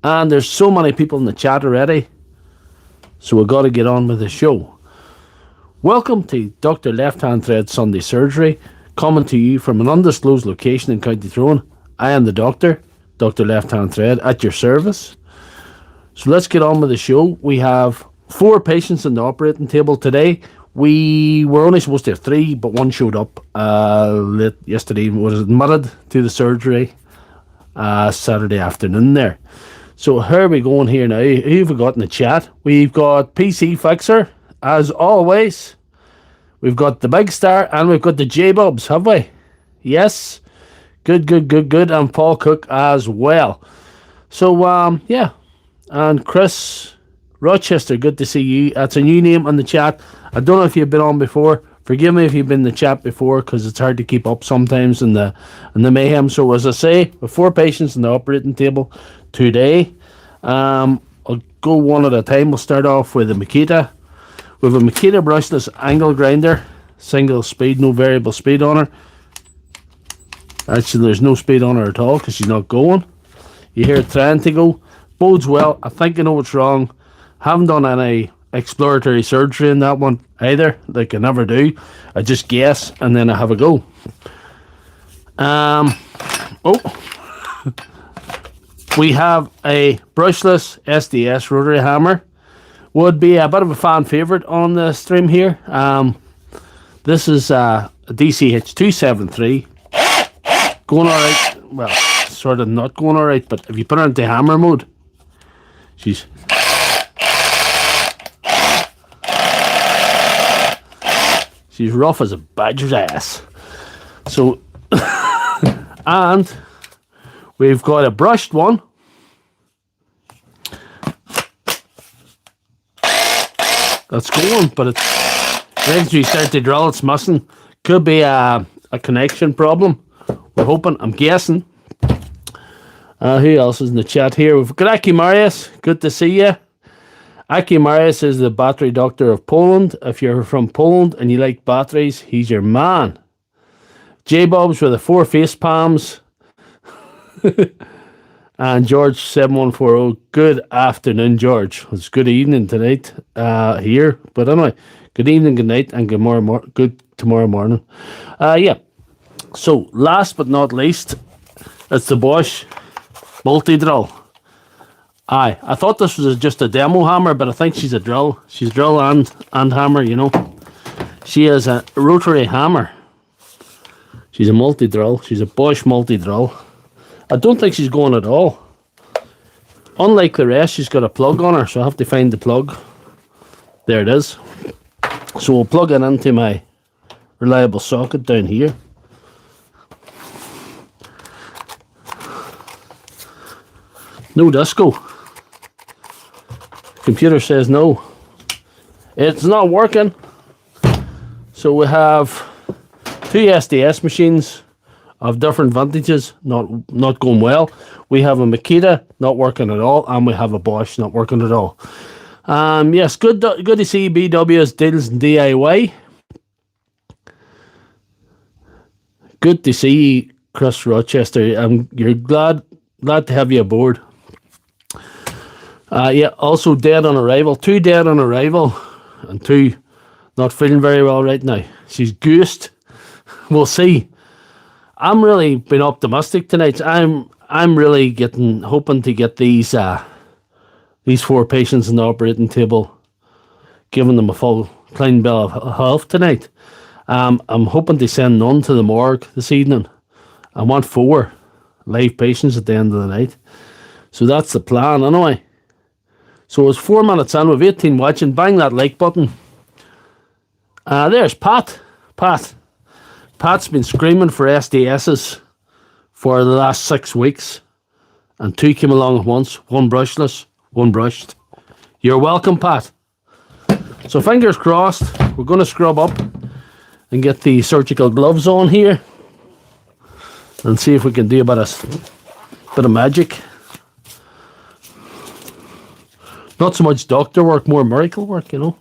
And there's so many people in the chat already, so we've got to get on with the show. Welcome to Doctor Lefthandthread Sunday Surgery, coming to you from an undisclosed location in County Tyrone. I am the doctor, Dr. Lefthandthread, at your service. So let's get on with the show. We have 4 patients on the operating table today. We were only supposed to have 3, but one showed up late yesterday and was admitted to the surgery Saturday afternoon there. So here are we going here now. Who have we got in the chat? We've got PC Fixer, as always. We've got the Big Star, and we've got the J-Bubs, have we? Yes. Good. And Paul Cook as well. So, yeah. And Chris Rochester, good to see you. That's a new name on the chat. I don't know if you've been on before. Forgive me if you've been in the chat before, because it's hard to keep up sometimes in the mayhem. So as I say, with 4 patients in the operating table today, I'll go one at a time. We'll start off with the Makita. We have a Makita brushless angle grinder, single speed, no variable speed on her. Actually, there's no speed on her at all because she's not going. You hear it trying to go. Bodes well. I think I know what's wrong. Haven't done any exploratory surgery in that one either, like I never do. I just guess and then I have a go. We have a brushless SDS rotary hammer. Would be a bit of a fan favourite on the stream here. This is a DCH273. Going alright. Well, sort of not going alright, but if you put her into hammer mode, she's rough as a badger's ass. So, and we've got a brushed one. That's going, but it's when you start to drill, it's missing. Could be a connection problem. We're hoping. I'm guessing. Who else is in the chat here? We've got Aki Marius. Good to see you. Aki Marius is the battery doctor of Poland. If you're from Poland and you like batteries, he's your man. J-Bobs with the 4 face palms. And George 7140. Good afternoon, George. It's good evening tonight here. But anyway, good evening, good night, and good tomorrow morning. Yeah. So last but not least, it's the Bosch multi-drill. Aye, I thought this was just a demo hammer, but I think she's a drill. She's drill and hammer, you know. She is a rotary hammer. She's a multi-drill. She's a Bosch multi-drill. I don't think she's going at all. Unlike the rest, she's got a plug on her, so I have to find the plug. There it is. So we'll plug it into my reliable socket down here. No disco. Computer says no. It's not working. So we have 2 SDS machines of different vintages, not going well. We have a Makita not working at all, and we have a Bosch not working at all. Yes, good to see BW's Deals and DIY. Good to see Chris Rochester. You're glad to have you aboard. Yeah, also dead on arrival. 2 dead on arrival, and 2 not feeling very well right now. She's goosed. We'll see. I'm really been optimistic tonight. I'm really hoping to get these 4 patients in the operating table, giving them a full clean bill of health tonight. I'm hoping to send none to the morgue this evening. I want 4 live patients at the end of the night. So that's the plan anyway. So it's 4 minutes in with 18 watching. Bang that like button. There's Pat. Pat's been screaming for SDSs for the last 6 weeks. And 2 came along at once. 1 brushless, 1 brushed. You're welcome, Pat. So fingers crossed. We're going to scrub up and get the surgical gloves on here. And see if we can do a bit of magic. Not so much doctor work, more miracle work, you know.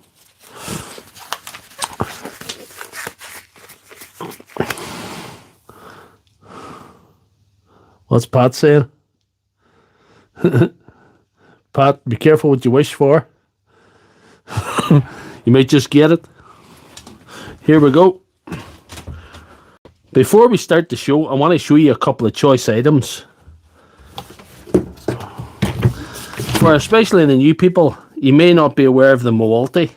What's Pat saying? Pat, be careful what you wish for. You might just get it. Here we go. Before we start the show, I want to show you a couple of choice items. For especially the new people, you may not be aware of the Multi.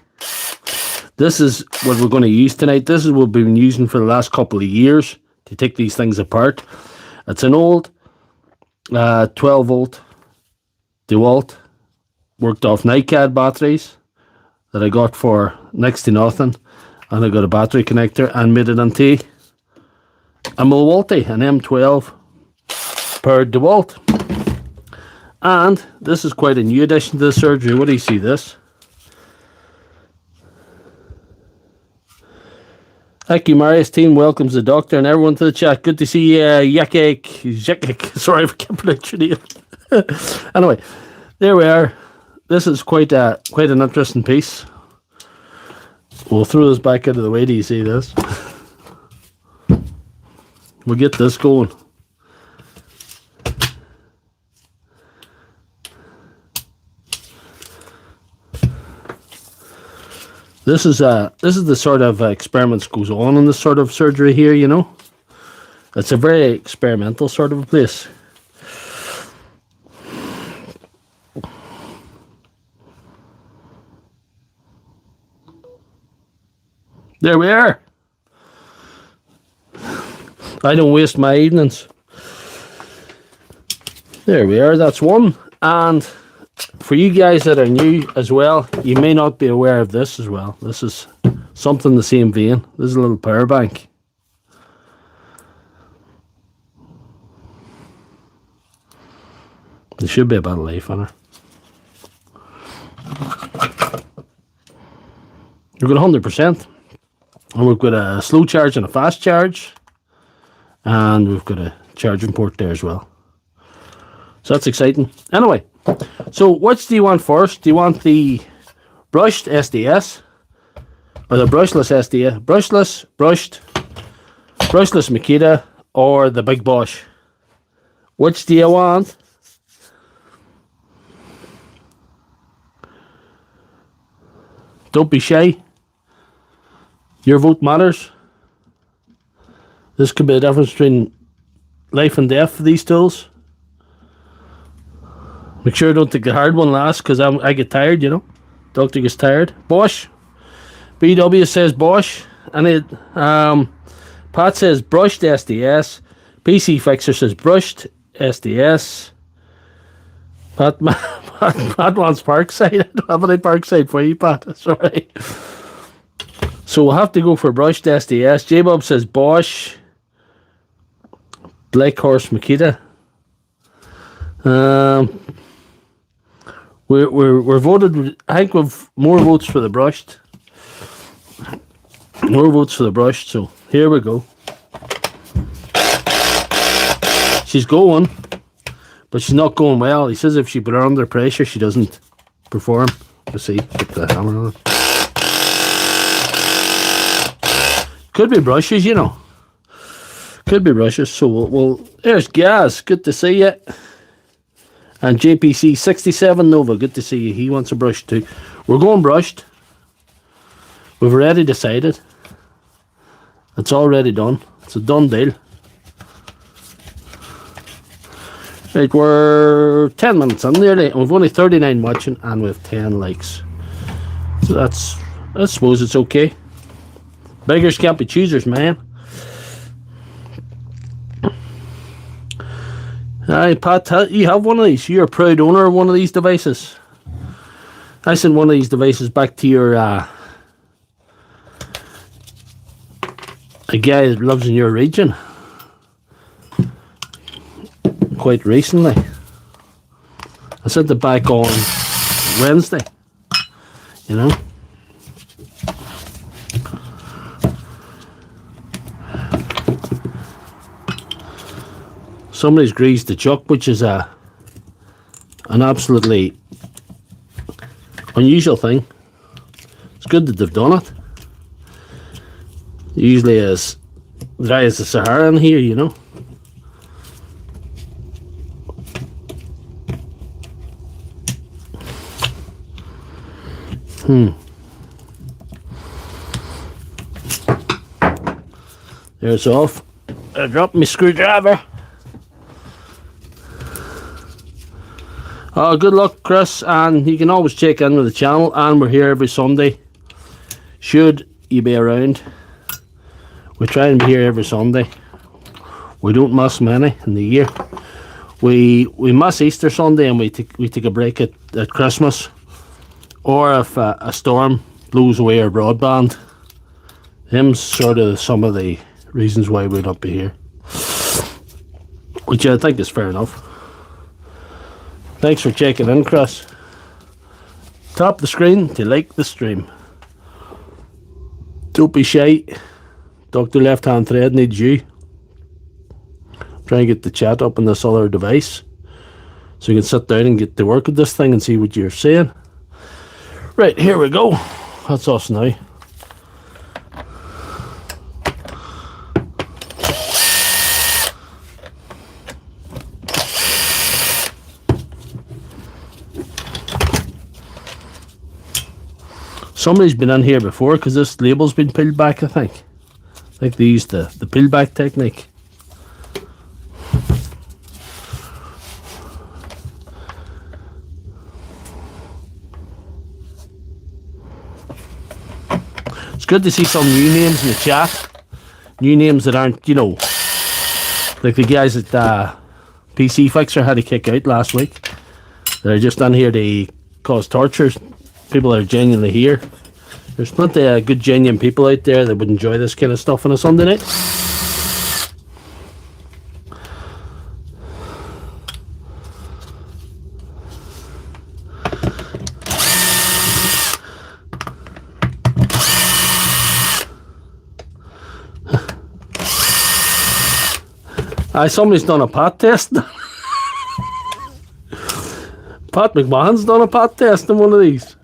This is what we're going to use tonight. This is what we've been using for the last couple of years to take these things apart. It's an old 12 volt DeWalt worked off NiCad batteries that I got for next to nothing, and I got a battery connector and made it into a Milwaukee, an M12 powered DeWalt. And this is quite a new addition to the surgery. What do you see this? Thank you, Marius team. Welcomes the doctor and everyone to the chat. Good to see you, Yakek. Sorry if I can't pronounce your name. Anyway, there we are. This is quite an interesting piece. We'll throw this back out of the way. Do you see this? We'll get this going. This is the sort of experiments goes on in this sort of surgery here, you know. It's a very experimental sort of a place. There we are. I don't waste my evenings. There we are, that's one. And for you guys that are new as well, you may not be aware of this as well. This is something in the same vein. This is a little power bank. There should be a bit of life on her. We've got 100%. And we've got a slow charge and a fast charge. And we've got a charging port there as well. So that's exciting. Anyway, so which do you want first? Do you want the brushed SDS? Or the brushless SDS? Brushless, brushed, brushless Makita, or the big Bosch? Which do you want? Don't be shy. Your vote matters. This could be the difference between life and death for these tools. Make sure I don't take the hard one last, because I get tired, you know. Doctor gets tired. Bosch. BW says Bosch. And it Pat says brushed SDS. PC Fixer says brushed SDS. Pat wants Parkside. I don't have any Parkside for you, Pat. Sorry. So we'll have to go for brushed SDS. J-Bob says Bosch. Black Horse Makita. We're voted. I think we've more votes for the brushed. More votes for the brushed. So here we go. She's going, but she's not going well. He says if she put her under pressure, she doesn't perform. Let's see. Put the hammer on. Could be brushes, you know. Could be brushes. So we'll there's Gaz. Good to see you. And JPC 67 Nova. Good to see you. He wants a brush too. We're going brushed. We've already decided. It's already done. It's a done deal. Right, we're 10 minutes in nearly, and we've only 39 watching, and we have 10 likes. So that's, I suppose it's okay. Beggars can't be choosers, man. Hi, Pat, you have one of these. You're a proud owner of one of these devices. I sent one of these devices back to your a guy that lives in your region quite recently. I sent it back on Wednesday, you know. Somebody's greased the chuck, which is an absolutely unusual thing. It's good that they've done it. Usually as dry as the Sahara in here, you know. There's off. I dropped my screwdriver. Good luck, Chris, and you can always check in with the channel, and we're here every Sunday. Should you be around? We try and be here every Sunday. We don't miss many in the year. We miss Easter Sunday and we take a break at Christmas. Or if a storm blows away our broadband. Them's sort of some of the reasons why we'd not be here. Which I think is fair enough. Thanks for checking in, Chris. Tap the screen to like the stream. Don't be shy. Dr. Left Hand Thread needs you. Try and get the chat up on this other device so you can sit down and get to work with this thing and see what you're saying. Right, here we go. That's us now. Somebody's been in here before because this label's been peeled back, I think. I think they used the peel back technique. It's good to see some new names in the chat. New names that aren't, you know, like the guys that PC Fixer had to kick out last week. They're just on here to cause torture. People that are genuinely here. There's plenty of good genuine people out there that would enjoy this kind of stuff on a Sunday night. Somebody's done a pat test. Pat McMahon's done a pat test in one of these.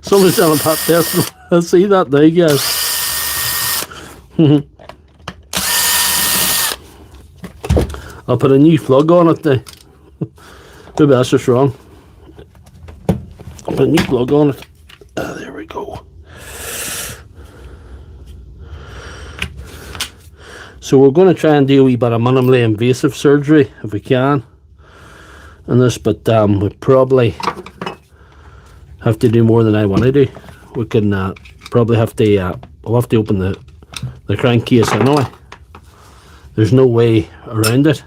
Somebody's done a pat test. I see that now, guys. I'll put a new plug on it now. Maybe that's just wrong. I'll put a new plug on it. There we go. So we're going to try and do a wee bit of minimally invasive surgery if we can in this, but we probably have to do more than I want to do. We can probably have to we'll have to open the crankcase anyway. There's no way around it.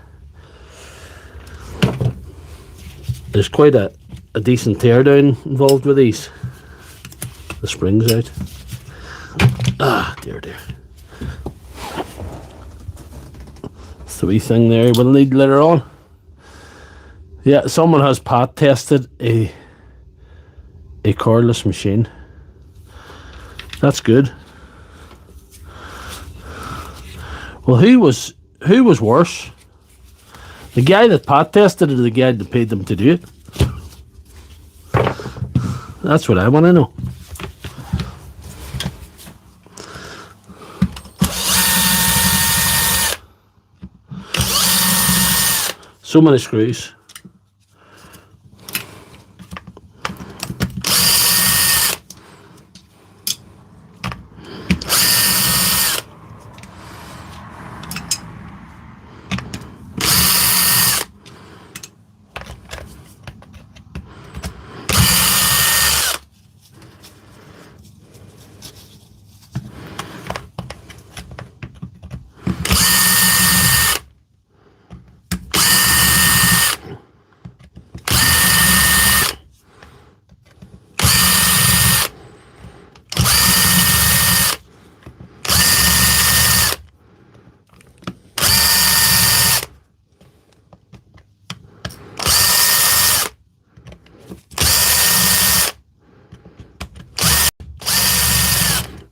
There's quite a decent teardown involved with these. The spring's out. Ah, dear. It's the wee thing there we'll need later on. Yeah, someone has pat tested a cordless machine. That's good. Well, who was worse? The guy that pat tested it or the guy that paid them to do it? That's what I want to know. So many screws.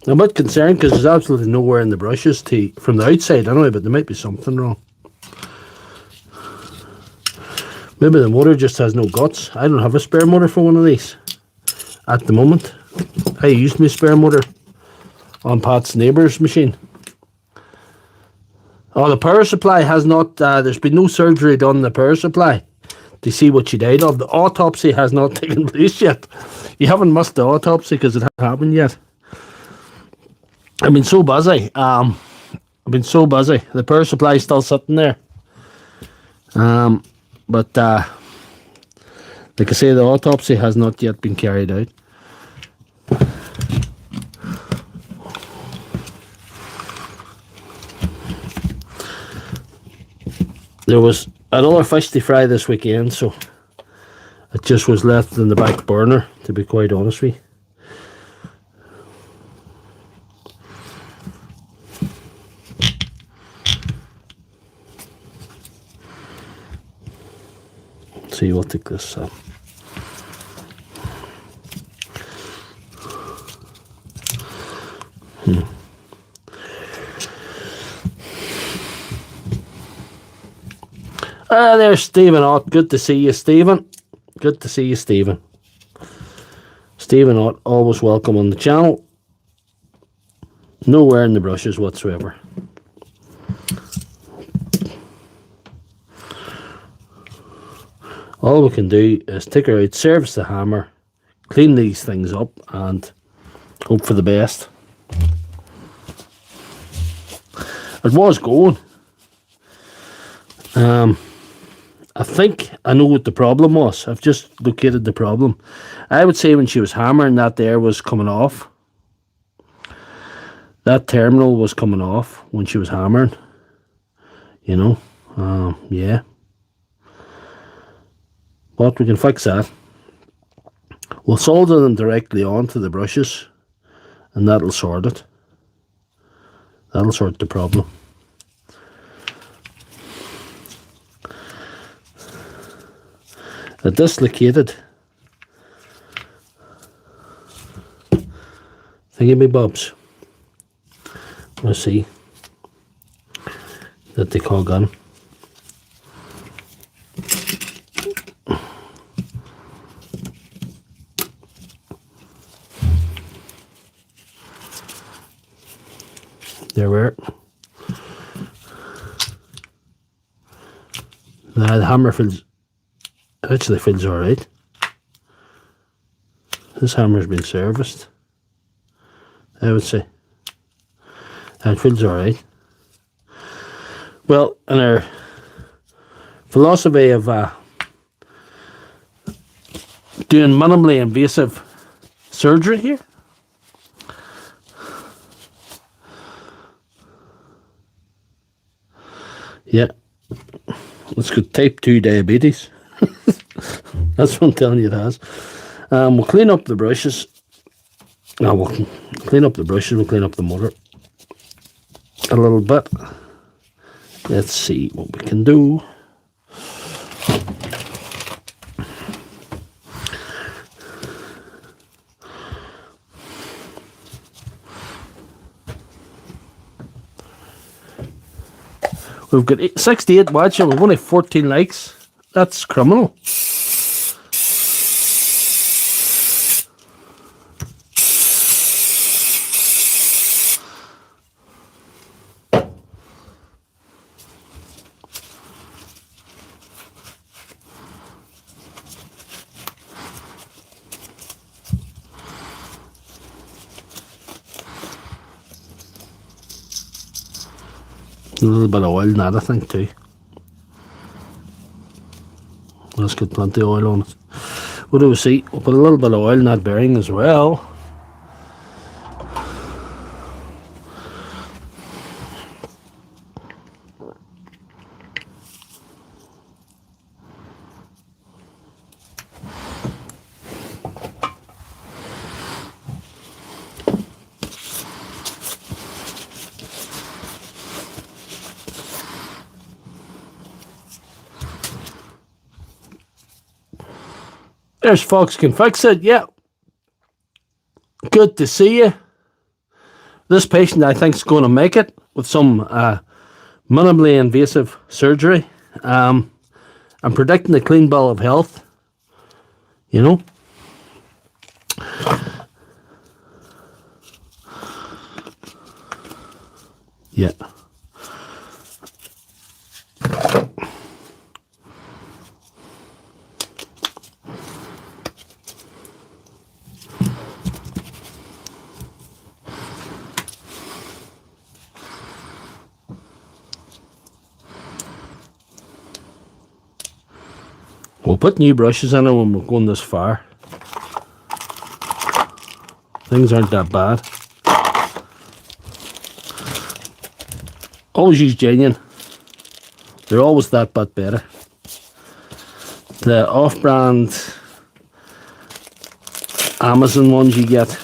I'm a bit concerned because there's absolutely nowhere in the brushes from the outside anyway, but there might be something wrong. Maybe the motor just has no guts. I don't have a spare motor for one of these at the moment. I used my spare motor on Pat's neighbour's machine. Oh, the power supply has not, there's been no surgery done on the power supply. to see what she died of. The autopsy has not taken place yet. You haven't missed the autopsy because it hasn't happened yet. I've been so busy. The power supply is still sitting there. But like I say, the autopsy has not yet been carried out. There was another fish to fry this weekend, so it just was left in the back burner, to be quite honest with you. Let's see, we'll take this up. There's Stephen Ott. Good to see you, Stephen. Good to see you, Stephen. Stephen Ott, always welcome on the channel. No wearing the brushes whatsoever. All we can do is take her out, service the hammer, clean these things up, and hope for the best. It was going. I think I know what the problem was. I've just located the problem. I would say when she was hammering, that there was coming off. That terminal was coming off when she was hammering. You know, yeah. But we can fix that. We'll solder them directly onto the brushes, and that'll sort it. That'll sort the problem. A dislocated thingy-me-bobs. Let's see that they call gun. There we are. Now the hammer feels, actually feels alright. This hammer's been serviced, I would say. That feels alright. Well, in our philosophy of doing minimally invasive surgery here, yeah, let's go type 2 diabetes. That's what I'm telling you it has. We'll clean up the brushes. Now we'll clean up the brushes, we'll clean up the motor a little bit. Let's see what we can do. We've got 68 watching, we've only 14 likes. That's criminal. A little bit of oil in that, I think, too. Let's get plenty of oil on it. What do we see? We'll put a little bit of oil in that bearing as well. There's Fox Can Fix It, yeah. Good to see you. This patient, I think, is going to make it with some minimally invasive surgery. I'm predicting a clean bill of health, you know. Yeah. We'll put new brushes in it when we're going this far. Things aren't that bad. Always use genuine. They're always that bit better. The off-brand Amazon ones you get,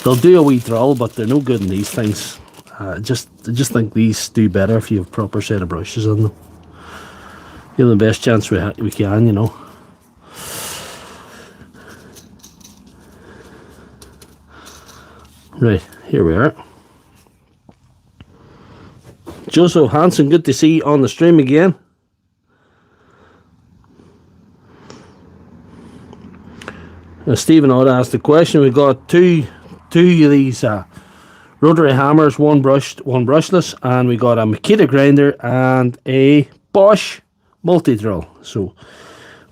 they'll do a wee droll, but they're no good in these things. I just think these do better if you have a proper set of brushes on them. You have the best chance we can, you know. Right, here we are. Joseph Hansen, good to see you on the stream again. Stephen Odd asked the question. We've got two of these rotary hammers, one brushed, one brushless, and we got a Makita grinder and a Bosch multi-drill. So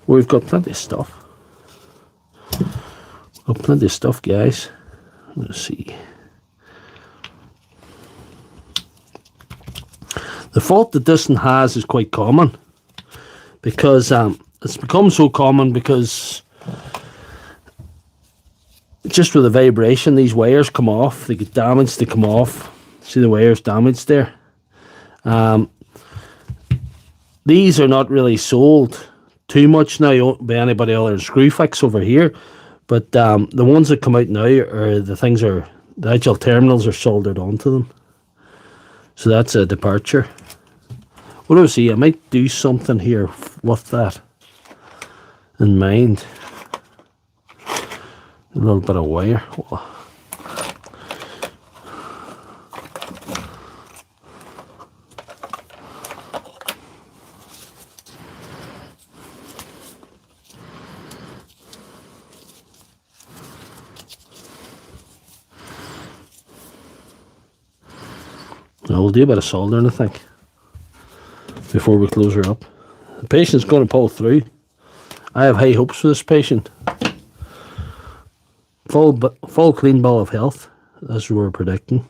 we've got plenty of stuff. Got plenty of stuff, guys. Let's see. The fault that this one has is quite common, because it's become so common because just with the vibration, these wires come off. They get damaged, they come off. See the wires damaged there. These are not really sold too much now by anybody other than Screwfix over here, but the ones that come out now are the actual terminals are soldered onto them. So that's a departure. What do I see? I might do something here with that in mind. A little bit of wire. We'll do a bit of soldering, I think, before we close her up. The patient's going to pull through. I have high hopes for this patient. Full clean bill of health, as we were predicting.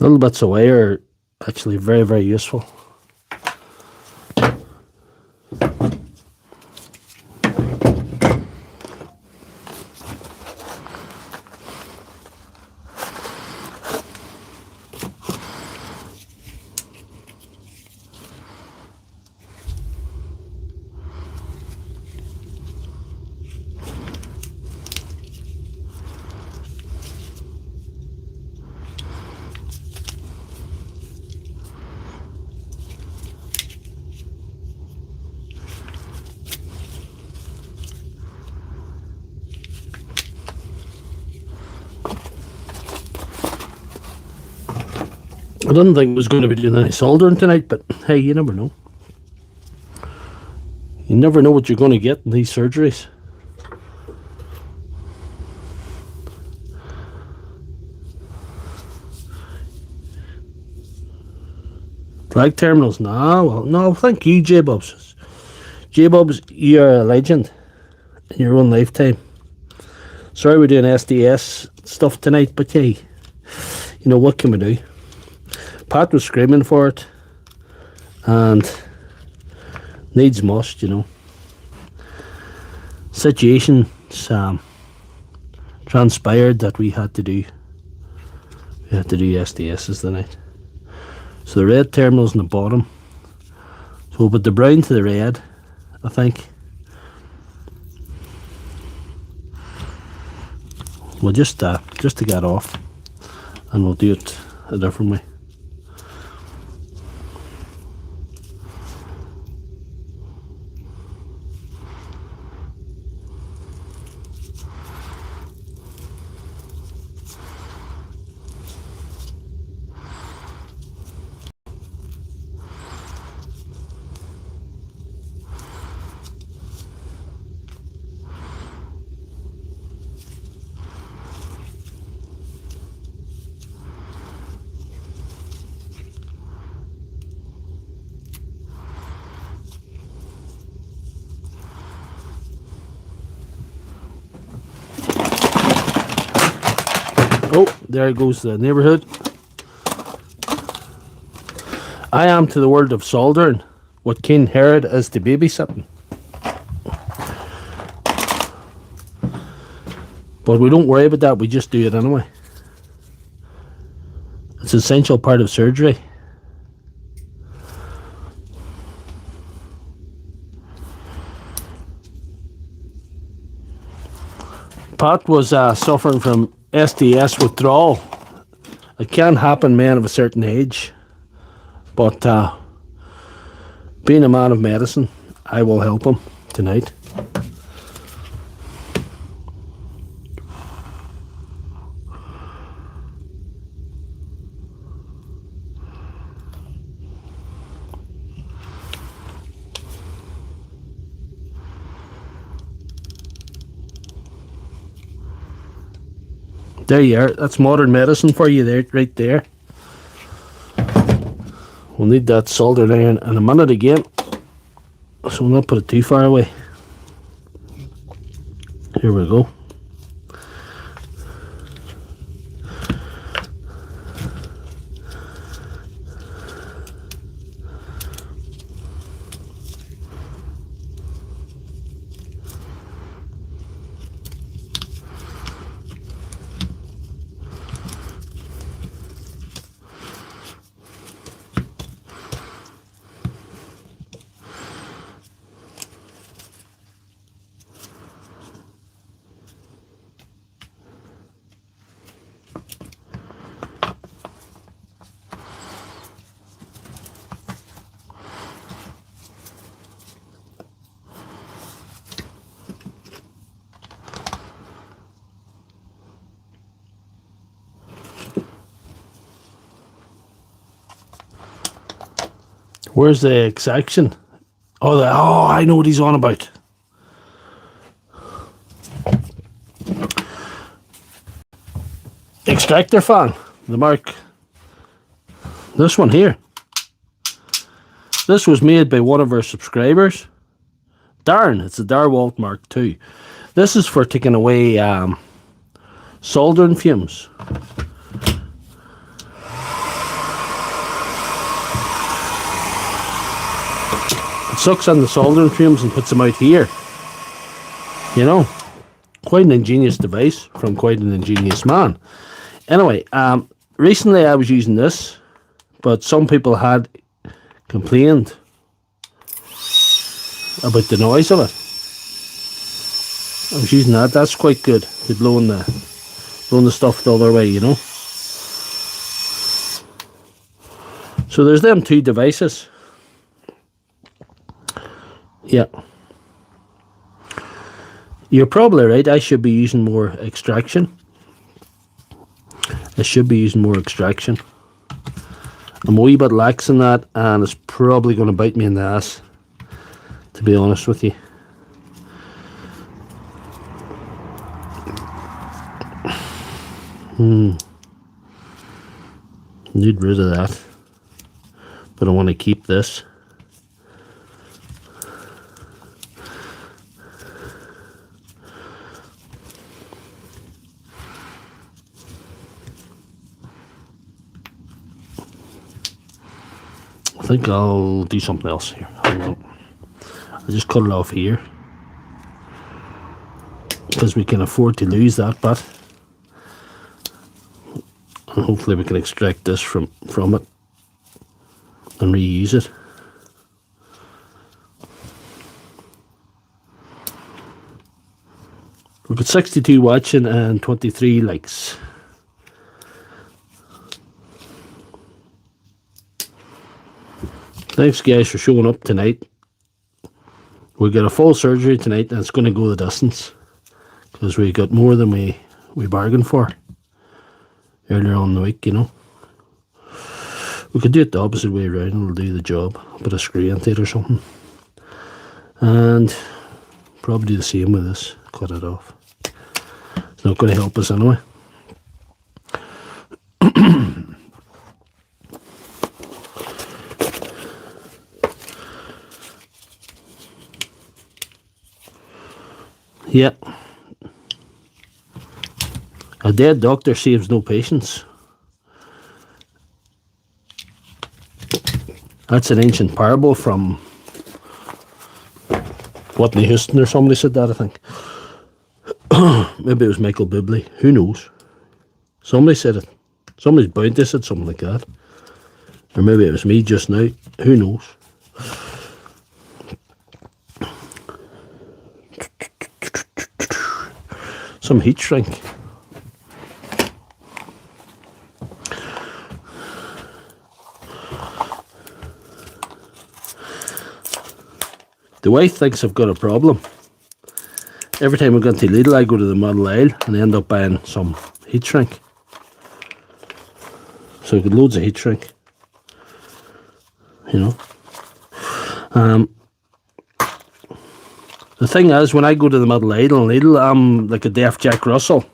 Little bits of wire are actually very, very useful. I didn't think I was going to be doing any soldering tonight, but hey, you never know. You never know what you're going to get in these surgeries. Drag terminals? No, thank you, J-Bubs. J-Bubs, you're a legend in your own lifetime. Sorry we're doing SDS stuff tonight, but hey, you know, what can we do? Pat was screaming for it, and needs must, you know. Situations transpired that we had to do SDSs tonight. So the red terminal's in the bottom. So we'll put the brown to the red, I think. We'll just to get off, and we'll do it a different way. Oh, there goes the neighbourhood. I am to the world of soldering what King Herod is to babysitting. But we don't worry about that, we just do it anyway. It's an essential part of surgery. Pat was suffering from SDS withdrawal. It can happen, men of a certain age. But being a man of medicine, I will help him tonight. There you are. That's modern medicine for you there, right there. We'll need that soldering iron in a minute again, so we'll not put it too far away. Here we go. Where's the extraction? Oh, I know what he's on about. Extractor fan, the mark. This one here. This was made by one of our subscribers. Darren, it's a Dewalt Mark II. This is for taking away soldering fumes. It sucks on the soldering fumes and puts them out here. You know, quite an ingenious device from quite an ingenious man. Anyway, recently I was using this, but some people had complained about the noise of it. I was using that. That's quite good. To blowing the stuff the other way, you know. So there's them two devices. Yeah. You're probably right. I should be using more extraction. I'm a wee bit lax in that, and it's probably going to bite me in the ass, to be honest with you. Need rid of that, but I want to keep this. I think I'll do something else here. I'll just cut it off here, because we can afford to lose that bit, and hopefully we can extract this from it and reuse it. We've got 62 watching and 23 likes. Thanks guys for showing up tonight. We got a full surgery tonight, and it's going to go the distance, because we got more than we bargained for earlier on in the week, you know. We could do it the opposite way around and it'll do the job. A bit of screw into it or something. And probably do the same with this. Cut it off. It's not going to help us anyway. Yeah. A dead doctor saves no patients. That's an ancient parable from Whitney Houston or somebody said that, I think. Maybe it was Michael Bublé. Who knows? Somebody said it. Somebody's bound to said something like that. Or maybe it was me just now. Who knows? Some heat shrink. The wife thinks I've got a problem. Every time I go to Lidl, I go to the model aisle and I end up buying some heat shrink. So I got loads of heat shrink. You know. The thing is, when I go to the model aisle and Lidl, I'm like a deaf Jack Russell.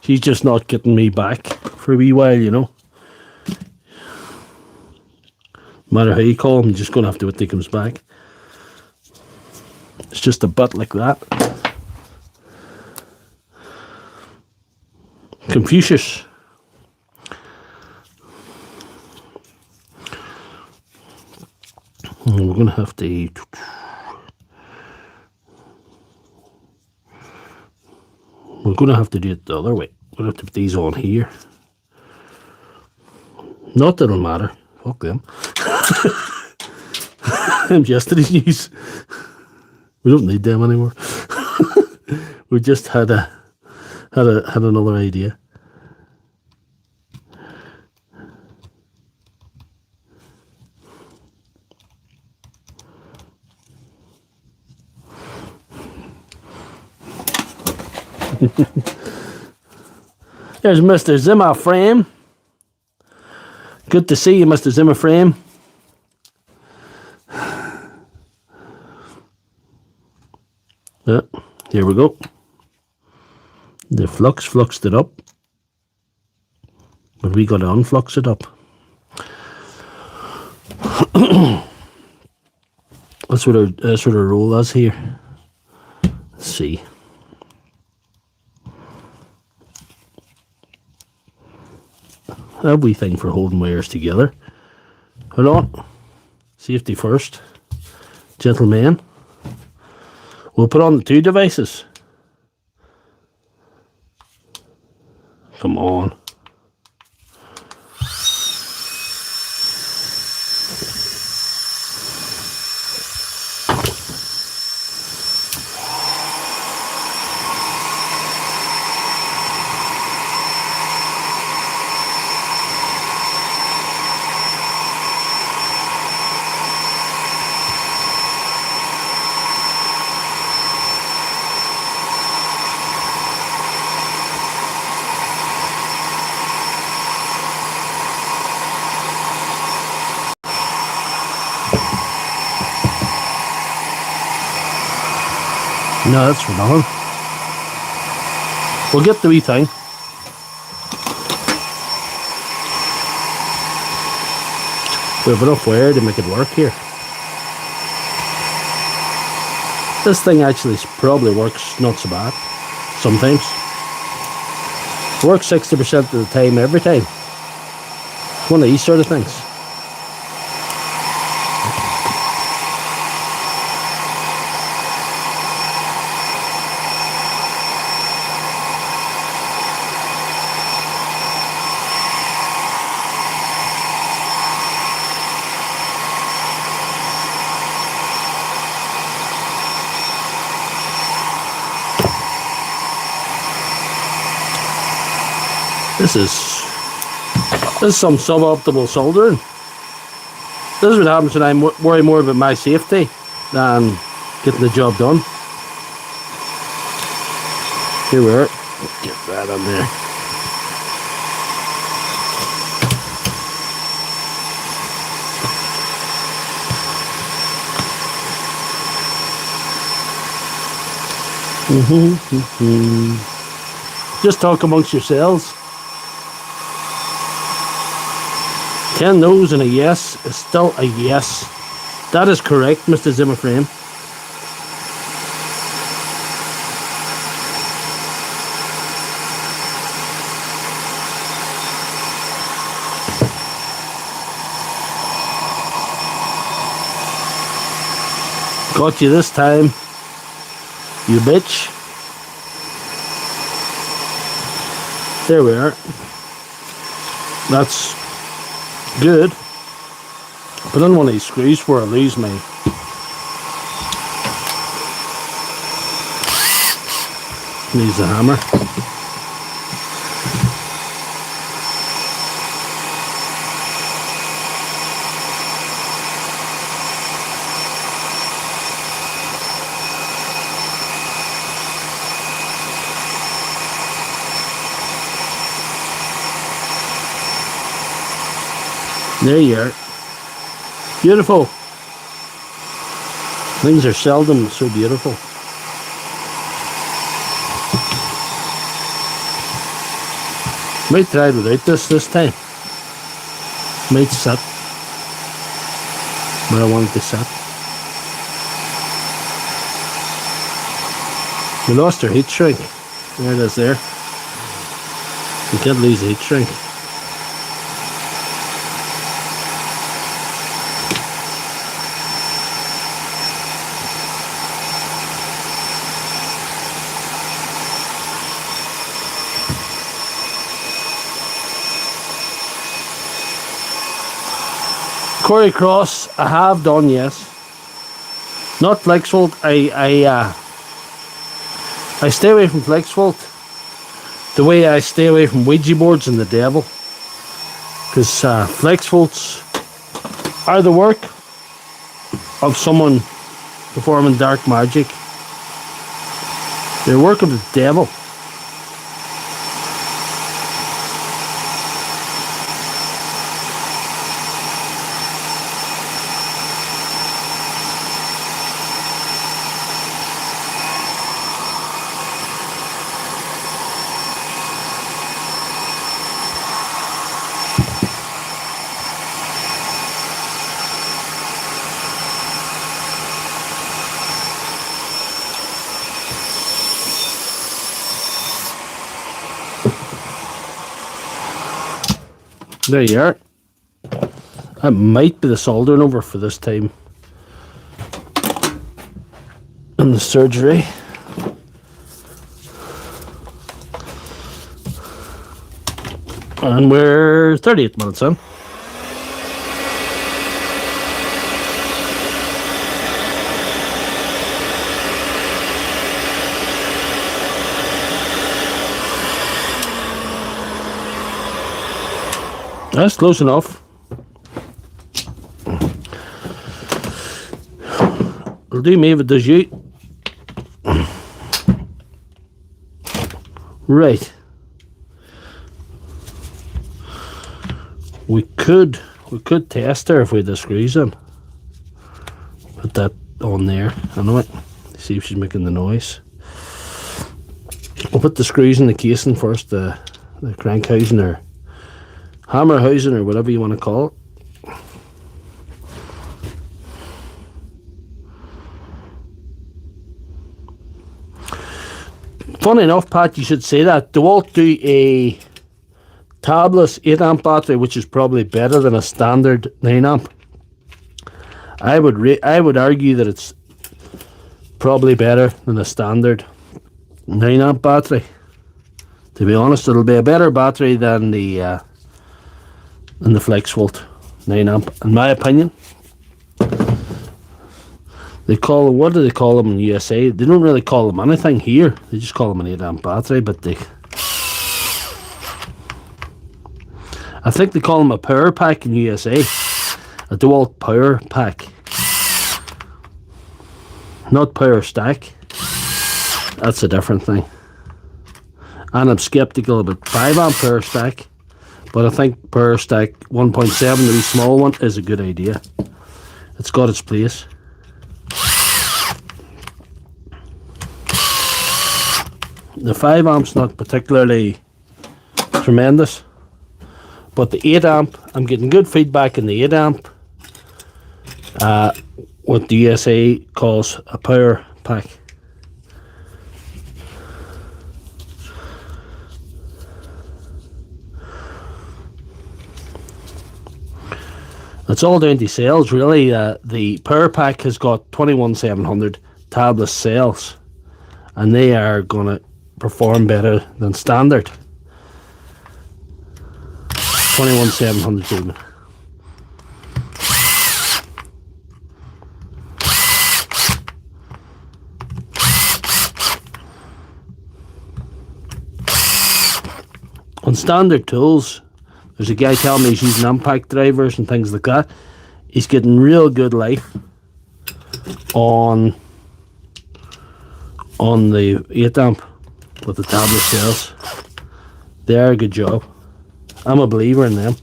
She's just not getting me back for a wee while, you know. No matter how you call him, you're just going to have to wait till he comes back. It's just a bit like that. Confucius. We're going to have to... We're going to have to do it the other way. We're going to have to put these on here. Not that it'll matter. Fuck them. Them yesterday's news. We don't need them anymore. We just had another idea. There's Mr. Zimmer Frame. Good to see you, Mr. Zimmer Frame. Yeah, here we go. The flux fluxed it up, but we got to unflux it up. That's what our role is here. Let's see. That wee thing for holding wires together. Hold on. Safety first. Gentlemen. We'll put on the two devices. Come on. No, that's for nothing. We'll get the wee thing. We have enough wire to make it work here. This thing actually probably works not so bad. Sometimes. It works 60% of the time, every time. It's one of these sort of things. This is some suboptimal soldering. This is what happens when I worry more about my safety than getting the job done. Here we are. Get that on there. Just talk amongst yourselves. 10 no's and a yes is still a yes. That is correct, Mr. Zimmer Frame. Got you this time, you bitch. There we are. That's good. Put in one of these screws before I lose my use the hammer. There you are. Beautiful. Things are seldom so beautiful. Might try it without this time. Might sit where I want it to sit. We lost our heat shrink. There it is there. We can't lose the heat shrink. Quarry cross, I have done, yes. Not flex volt. I stay away from flex volt the way I stay away from Ouija boards and the devil, because flex volts are the work of someone performing dark magic. They're work of the devil. There you are. That might be the soldering over for this time in the surgery. And we're 38 minutes in. That's close enough. It'll do me if it does you. Right. We could test her if we had the screws in. Put that on there. I know it. See if she's making the noise. We'll put the screws in the casing first, the crank housing or hammer housing or whatever you want to call it. Funny enough, Pat, you should say that. DeWalt do a tabless 8 amp battery, which is probably better than a standard 9 amp. I would argue that it's probably better than a standard 9 amp battery. To be honest, it'll be a better battery than the flex volt 9 amp, in my opinion. They call them, what do they call them in USA? They don't really call them anything here. They just call them an 8 amp battery, but I think they call them a power pack in USA. A DeWalt power pack. Not power stack. That's a different thing. And I'm skeptical about 5 amp power stack. But I think power stack 1.7, the wee small one, is a good idea. It's got its place. The 5 amp's not particularly tremendous. But the 8 amp, I'm getting good feedback in the 8 amp. What the USA calls a power pack. It's all down to cells, really. The power pack has got 21700 tabless cells, and they are going to perform better than standard 21700 even. On standard tools, there's a guy telling me he's using impact drivers and things like that. He's getting real good life on the 8 amp with the tablet cells. They are a good job. I'm a believer in them.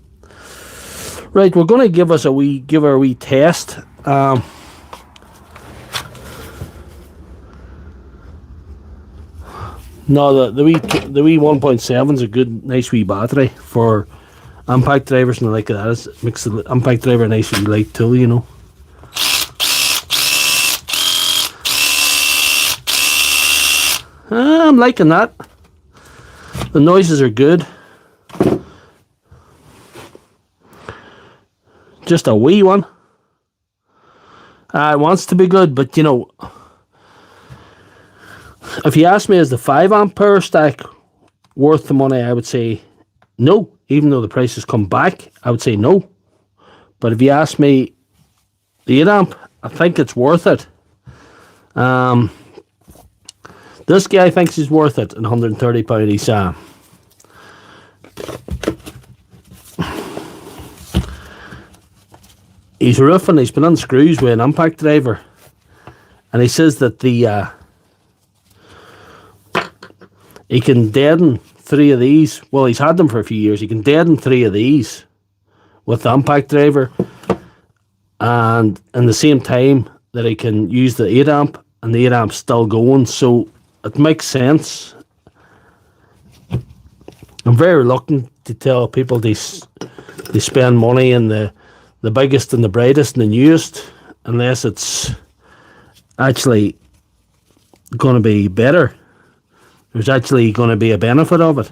Right, we're going to give her a wee test. No, the wee 1.7 is a good, nice wee battery for impact drivers and like that. It makes the impact driver a nice wee light tool, you know. I'm liking that. The noises are good. Just a wee one. It wants to be good, but you know, if you ask me, is the 5 amp power stack worth the money, I would say no. Even though the price has come back, I would say no. But if you ask me, the 8 amp, I think it's worth it. This guy thinks he's worth it, and £130 each. He's roofing, he's been on screws with an impact driver, and he says that he can deaden 3 of these. Well, he's had them for a few years. He can deaden 3 of these with the impact driver, and in the same time that he can use the 8 amp, and the 8 amp's still going, so it makes sense. I'm very reluctant to tell people they spend money in the biggest and the brightest and the newest, unless it's actually going to be better. There's actually going to be a benefit of it.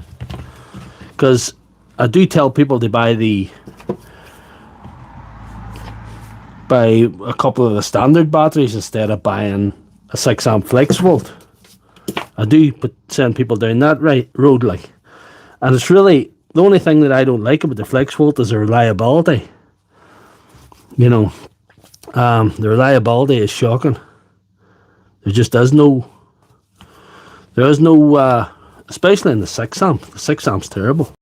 Because I do tell people to buy a couple of the standard batteries instead of buying a 6 amp flex volt. I do send people down that road, like. And it's really, the only thing that I don't like about the flex volt is the reliability. You know, the reliability is shocking. There just is no, especially in the 6 amp. The 6 amp's terrible.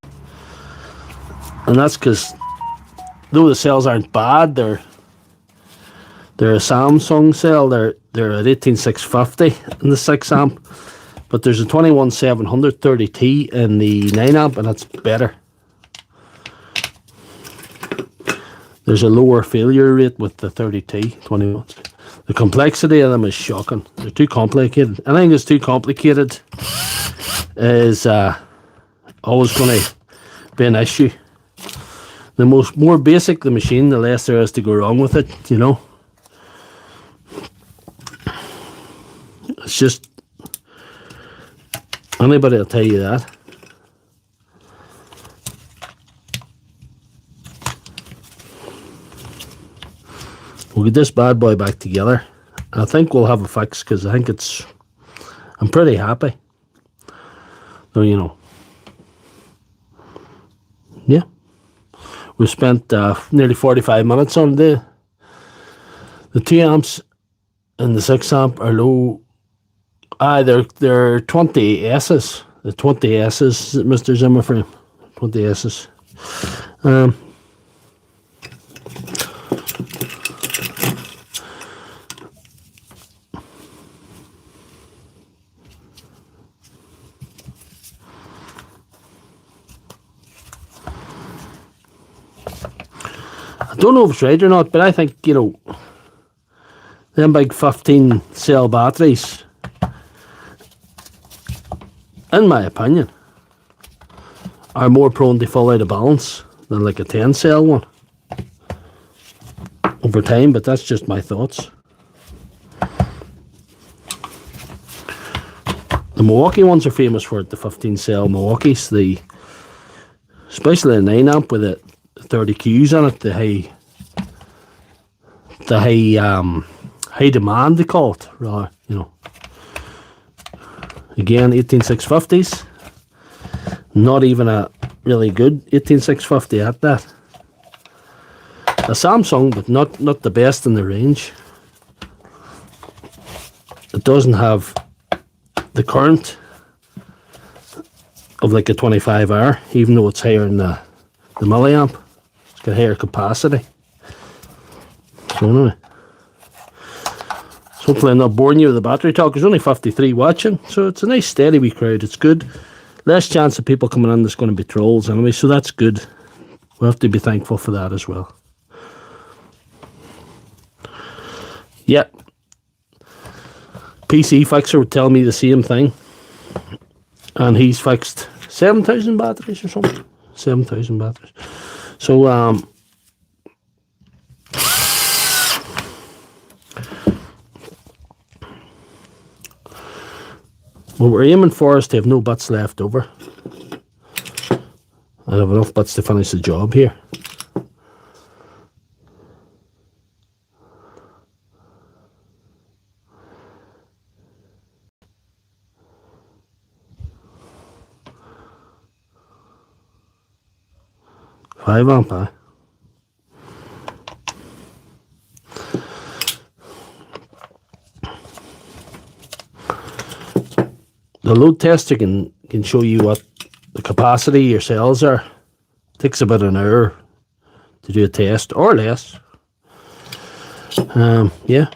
And that's because, though the cells aren't bad, they're a Samsung cell. They're at 18650 in the 6 amp. But there's a 21700 30T in the 9 amp, and that's better. There's a lower failure rate with the 30T 21. The complexity of them is shocking. They're too complicated. Anything that's too complicated is always going to be an issue. The more basic the machine, the less there is to go wrong with it, you know. It's just, anybody will tell you that. We'll get this bad boy back together. I think we'll have a fix, because I think I'm pretty happy. So, you know. Yeah. We spent nearly 45 minutes on the 2 amps and the 6 amp are low. They're 20 S's. The 20 S's, Mr. Zimmerframe. 20 S's. I don't know if it's right or not, but I think, you know, them big 15 cell batteries, in my opinion, are more prone to fall out of balance than like a 10 cell one over time, but that's just my thoughts. The Milwaukee ones are famous for it, the 15 cell Milwaukees, especially the 9 amp with the 30 Qs on it, the high the high demand, they call it, rather, you know. Again, 18650s. Not even a really good 18650 at that. A Samsung, but not the best in the range. It doesn't have the current of like a 25R, even though it's higher than the milliamp. It's got higher capacity. So anyway, so hopefully I'm not boring you with the battery talk. There's only 53 watching, so it's a nice steady wee crowd. It's good. Less chance of people coming in that's going to be trolls anyway, so that's good. We have to be thankful for that as well. Yeah. PC Fixer would tell me the same thing. And he's fixed 7,000 batteries or something. 7,000 batteries. So, what we're aiming for is to have no butts left over. I have enough butts to finish the job here. Five amp, aye. The load tester can show you what the capacity of your cells are. It takes about an hour to do a test, or less. Yeah,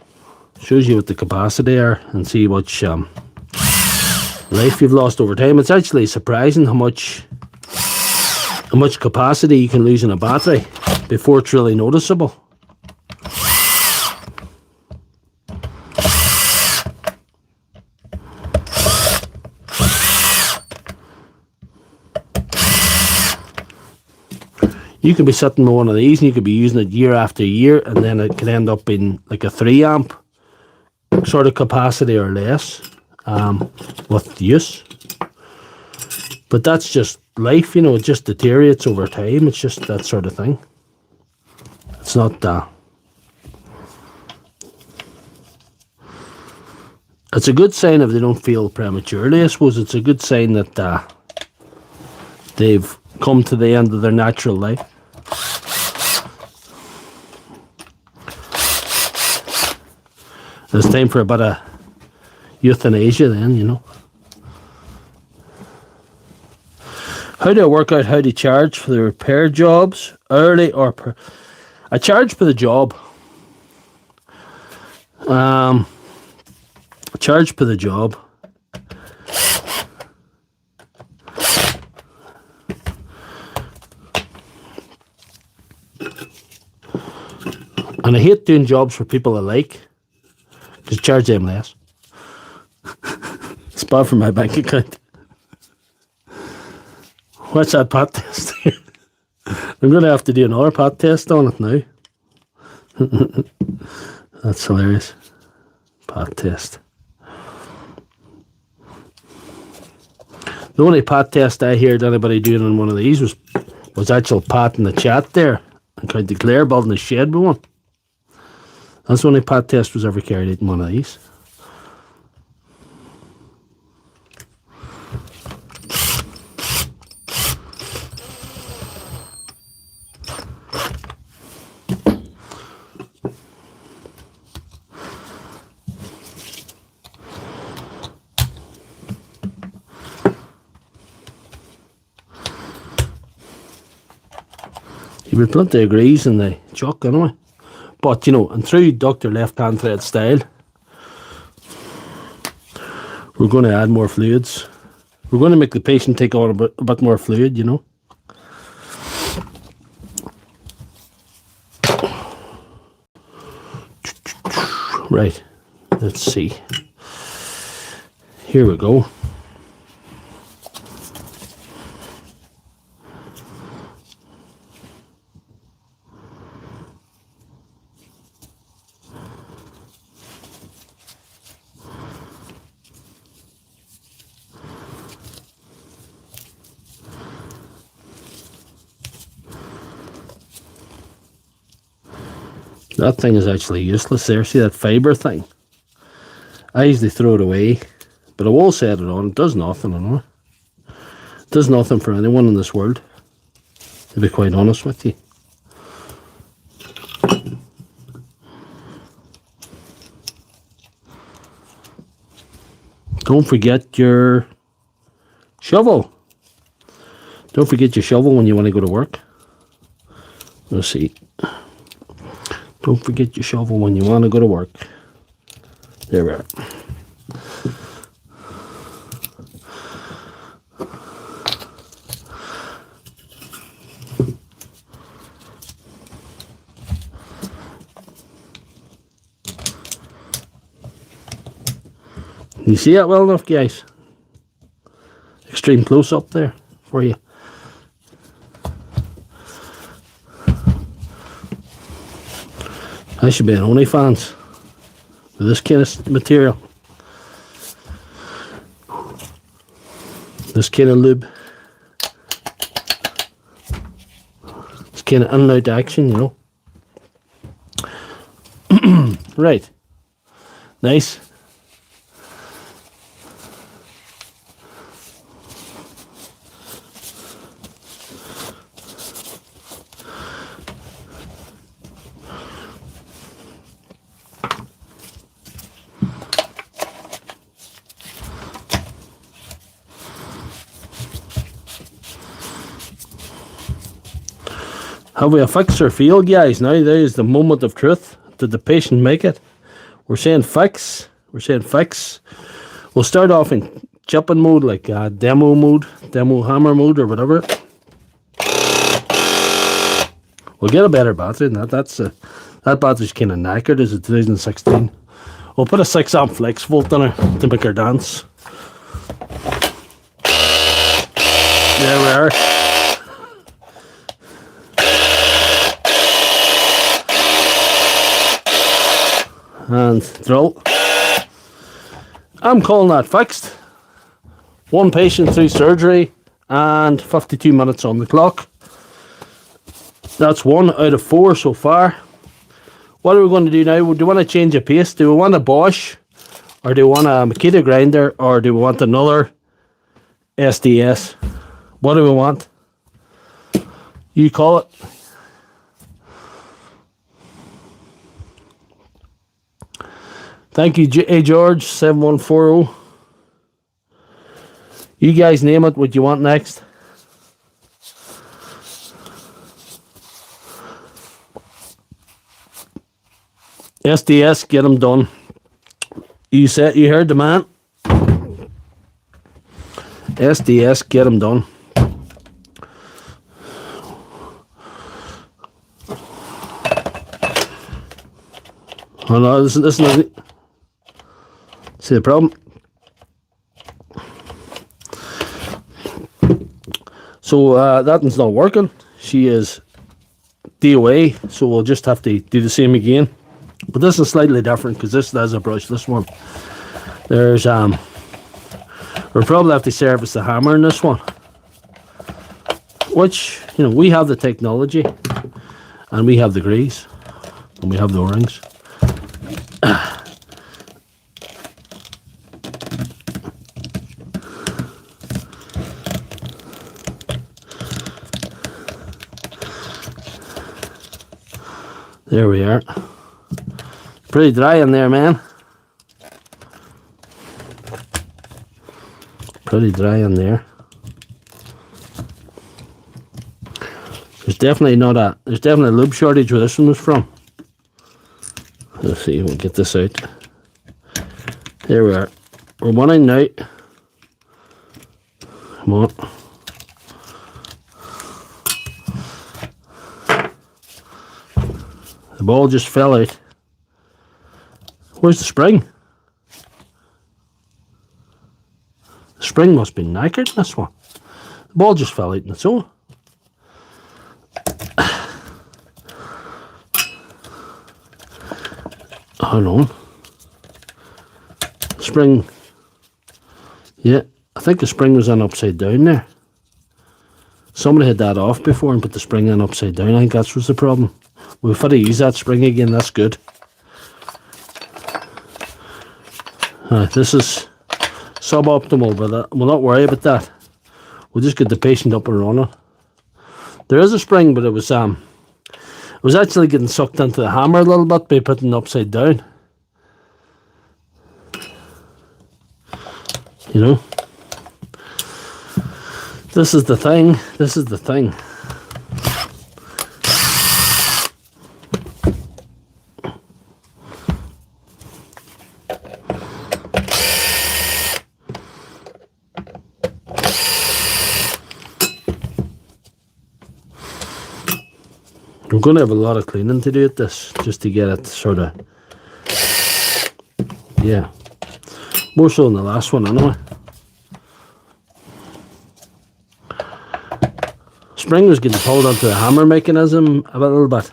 shows you what the capacity are and see what life you've lost over time. It's actually surprising how much capacity you can lose in a battery before it's really noticeable. You could be sitting with one of these and you could be using it year after year, and then it could end up being like a 3 amp sort of capacity or less with use. But that's just life, you know, it just deteriorates over time. It's just that sort of thing. It's not it's a good sign if they don't fail prematurely. I suppose it's a good sign that they've come to the end of their natural life. It's time for a bit of euthanasia then, you know. How do I work out how to charge for the repair jobs? Early or I charge for the job. Charge per the job. And I hate doing jobs for people I like. Just charge them less. It's bad for my bank account. What's that pat test here? I'm going to have to do another pat test on it now. That's hilarious. Pat test. The only pat test I heard anybody doing on one of these was actual pat in the chat there. And County Clare building a shed with one. That's the only pat test was ever carried out in one of these. You would plenty of grease in the chuck anyway. But, you know, and through Doctor Lefthandthread style, we're going to add more fluids. We're going to make the patient take on a bit more fluid, you know. Right, let's see. Here we go. That thing is actually useless there. See that fibre thing? I usually throw it away, but I will set it on. It does nothing, I know. It does nothing for anyone in this world, to be quite honest with you. Don't forget your shovel. Don't forget your shovel when you want to go to work. Let's see. Don't forget your shovel when you want to go to work. There we are. You see it well enough, guys? Extreme close up there for you. I should be an OnlyFans with this kind of material. This kind of lube. This kind of in and out action, you know. Right. Nice. Have we a fix or fail, guys? Now there is the moment of truth. Did the patient make it? We're saying fix. We're saying fix. We'll start off in chipping mode, like demo mode, demo hammer mode, or whatever. We'll get a better battery than that. That battery's kind of knackered. It's a 2016. We'll put a 6 amp flex volt in her to make her dance. There we are. And drill. I'm calling that fixed. 1 patient through surgery and 52 minutes on the clock. That's 1 out of 4 so far. What are we going to do now? Do we want to change a paste? Do we want a Bosch, or do we want a Makita grinder, or do we want another SDS? What do we want? You call it. Thank you, A George 7140. You guys name it. What you want next? SDS, get them done. You heard the man. SDS, get them done. Oh no, this is not it. See the problem? So that one's not working. She is DOA, so we'll just have to do the same again. But this is slightly different because this has a brushless one. There's we'll probably have to service the hammer in this one. Which, you know, we have the technology and we have the grease and we have the O-rings. There we are. Pretty dry in there, man. Pretty dry in there. There's definitely a lube shortage where this one was from. Let's see, we'll get this out. There we are. We're running now. Come on. The ball just fell out. Where's the spring? The spring must be knackered in this one. The ball just fell out in its own. Hold on. Spring. Yeah, I think the spring was on upside down there. Somebody had that off before and put the spring in upside down. I think that was the problem. We've got to use that spring again, that's good. This is suboptimal, but we'll not worry about that. We'll just get the patient up and running. There is a spring, but it was actually getting sucked into the hammer a little bit by putting it upside down. You know? This is the thing. This is the thing. I'm going to have a lot of cleaning to do at this, just to get it sort of, yeah, more so than the last one anyway. Spring was getting pulled onto the hammer mechanism a little bit.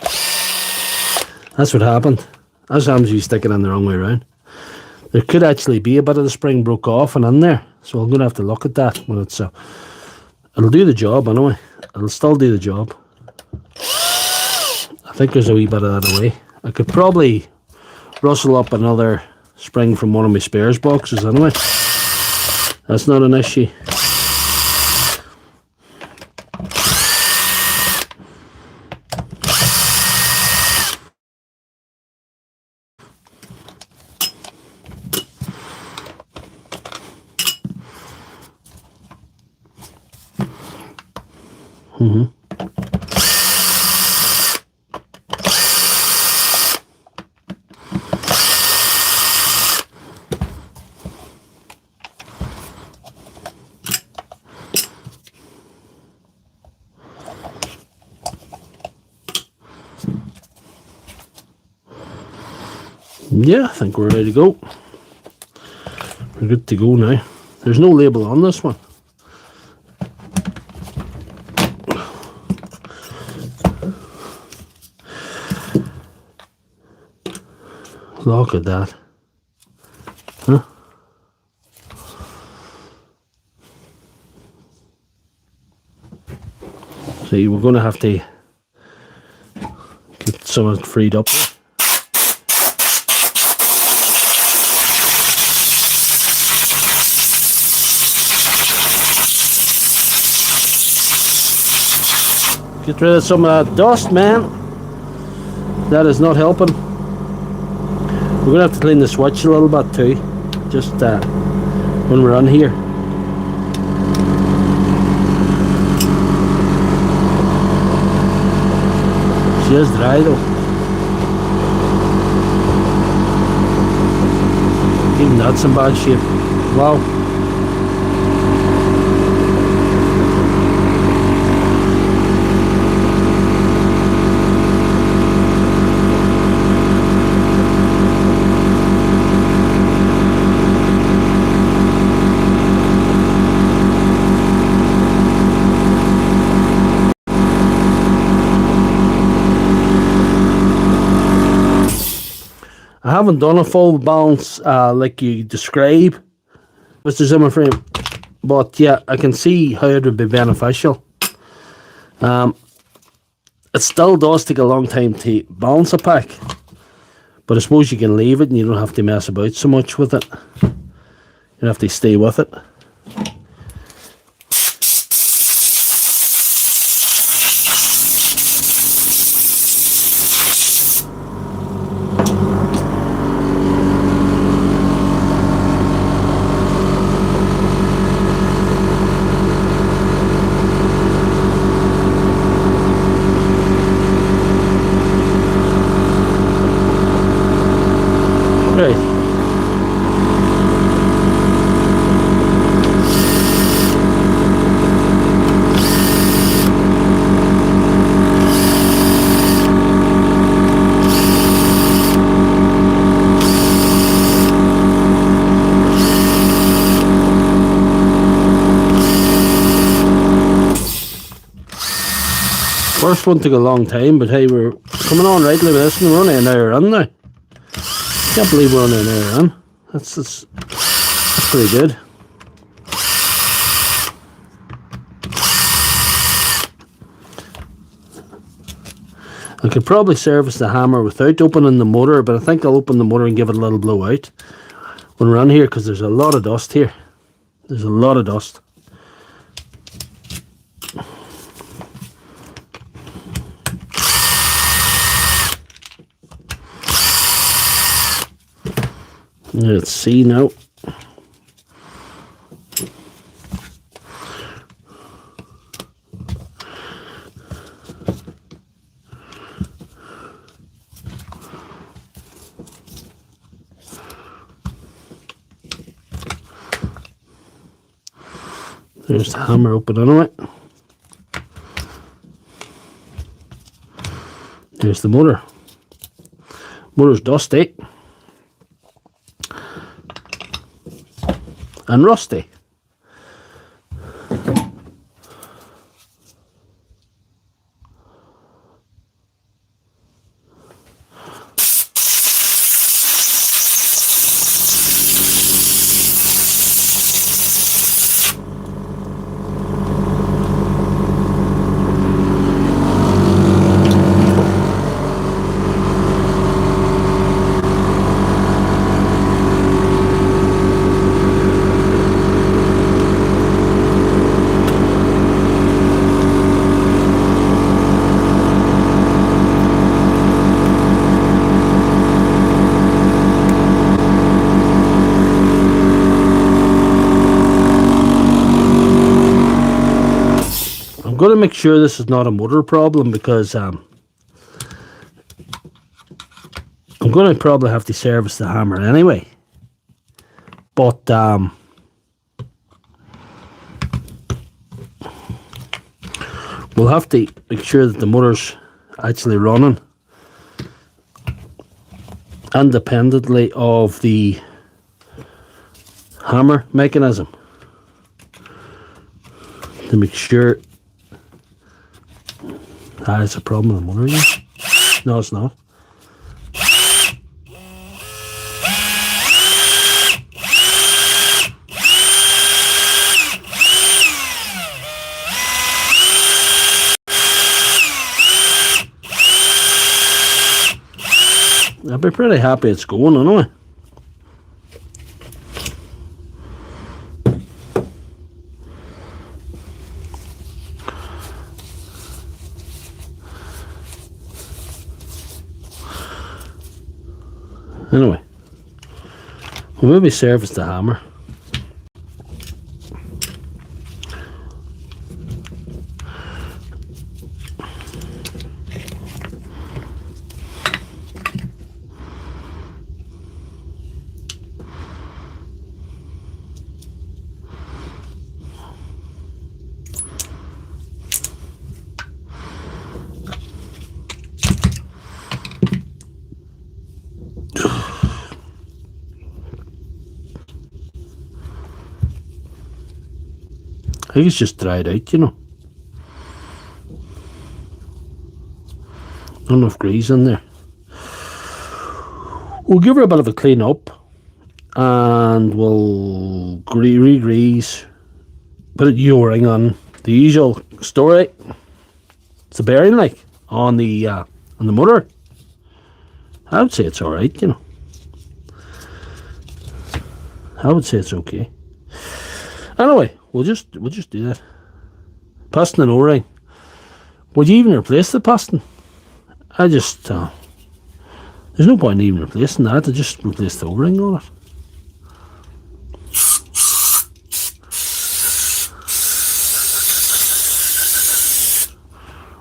That's what happened. That's happens you stick it in the wrong way around. There could actually be a bit of the spring broke off and in there, so I'm going to have to look at that when it's, it'll do the job anyway. It'll still do the job. I think there's a wee bit of that away. I could probably rustle up another spring from one of my spares boxes anyway. That's not an issue. Yeah, I think we're ready to go. We're good to go now. There's no label on this one. Look at that. Huh? See, we're going to have to get some of it freed up. Get rid of some of that dust, man. That is not helping. We're going to have to clean the switch a little bit too, just when we're on here. She is dry though. Even that's in bad shape. Wow. I haven't done a full balance like you describe, Mr. Zimmerframe, but yeah, I can see how it would be beneficial. It still does take a long time to balance a pack, but I suppose you can leave it and you don't have to mess about so much with it. You don't have to stay with it. First one took a long time, but hey, we're coming on rightly with this, and we're only an hour in now. Can't believe we're only an hour in. That's pretty good. I could probably service the hammer without opening the motor, but I think I'll open the motor and give it a little blow out when we're on here, because there's a lot of dust here. There's a lot of dust. Let's see now. There's the hammer open anyway. There's the motor. Motor's dusty and rusty. I'm going to make sure this is not a motor problem, because I'm going to probably have to service the hammer anyway. But we'll have to make sure that the motor's actually running independently of the hammer mechanism, to make sure. It's a problem with the motor again. No, it's not. I'd be pretty happy it's going anyway. Anyway, we'll maybe service the hammer. I think it's just dried out, you know. Not enough grease in there. We'll give her a bit of a clean up, and we'll re-grease, put a new O-ring on. The usual story. It's a bearing, like, on the motor. I would say it's all right, you know. I would say it's okay. Anyway, we'll just do that. Piston and O-ring. Would you even replace the piston? I just there's no point in even replacing that. I just replace the O-ring on it.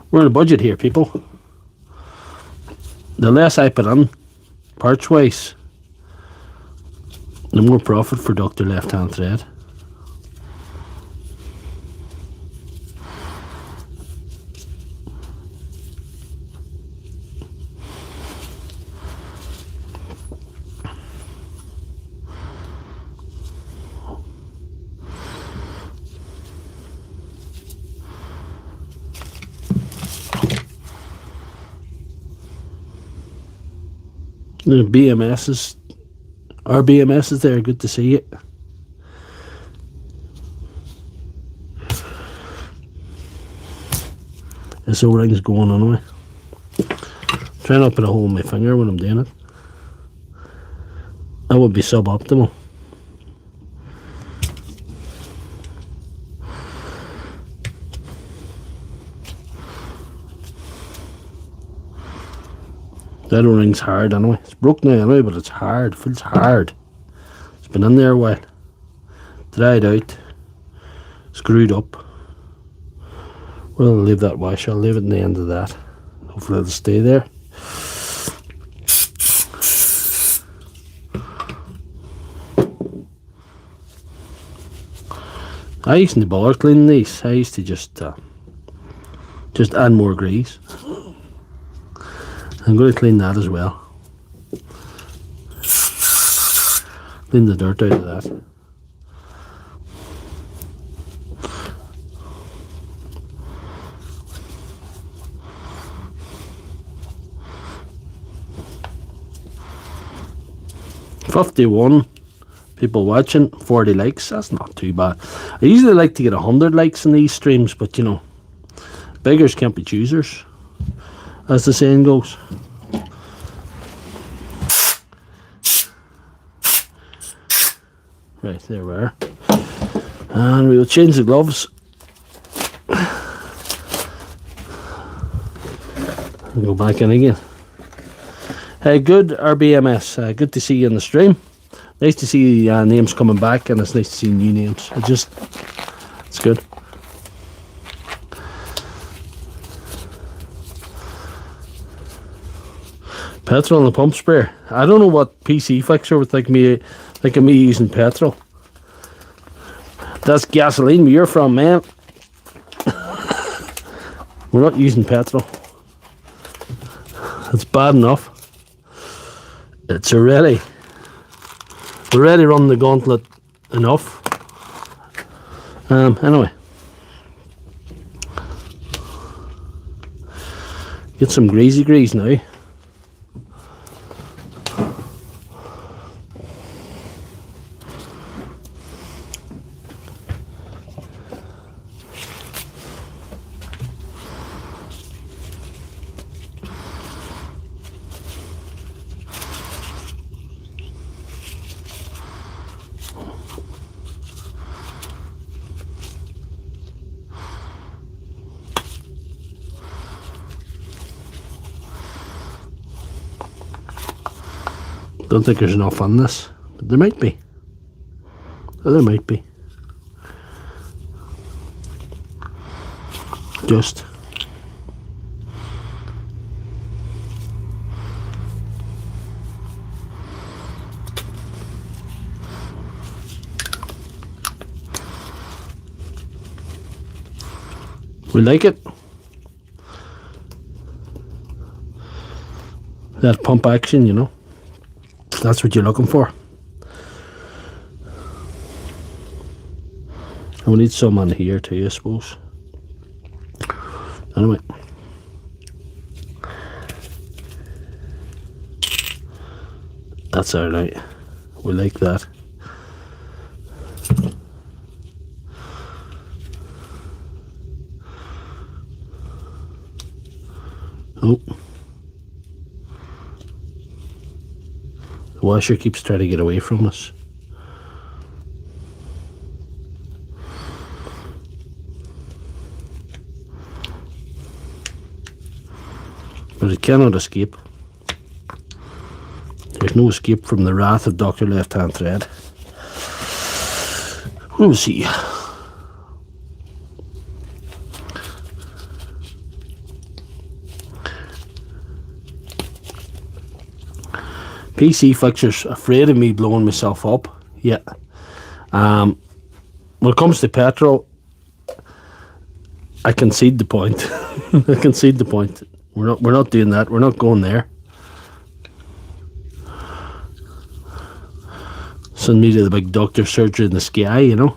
We're on a budget here, people. The less I put in parts wise, the more profit for Doctor Lefthandthread. The BMSs, our BMSs there, good to see it. This O-ring's going anyway. Try not to put a hole in my finger when I'm doing it. That would be suboptimal. That O-ring's hard anyway. It's broke now anyway, but it's hard. It feels hard. It's been in there a while. Dried out. Screwed up. We'll leave that wash. I'll leave it in the end of that. Hopefully it'll stay there. I used to bother cleaning these. I used to just add more grease. I'm going to clean that as well. Clean the dirt out of that. $51 people watching, 40 likes. That's not too bad. I usually like to get 100 likes in these streams, but you know, beggars can't be choosers, as the saying goes. Right, there we are. And we will change the gloves. And go back in again. Hey, good RBMS. Good to see you in the stream. Nice to see names coming back, and it's nice to see new names. It's good. Petrol and the pump sprayer. I don't know what PC fixer would think of me using petrol. That's gasoline where you're from, man. We're not using petrol. It's bad enough. It's already run the gauntlet enough. Anyway. Get some greasy grease now. Don't think there's enough on this, but there might be. Oh, there might be. Just. We like it. That pump action, you know. That's what you're looking for. And we need some on here too, I suppose. Anyway. That's alright. We like that. Oh. The washer keeps trying to get away from us. But it cannot escape. There's no escape from the wrath of Dr. Lefthandthread. We'll see. PC fixers afraid of me blowing myself up. Yeah. When it comes to petrol, I concede the point. I concede the point. We're not doing that. We're not going there. Send me to the big doctor surgery in the sky, you know.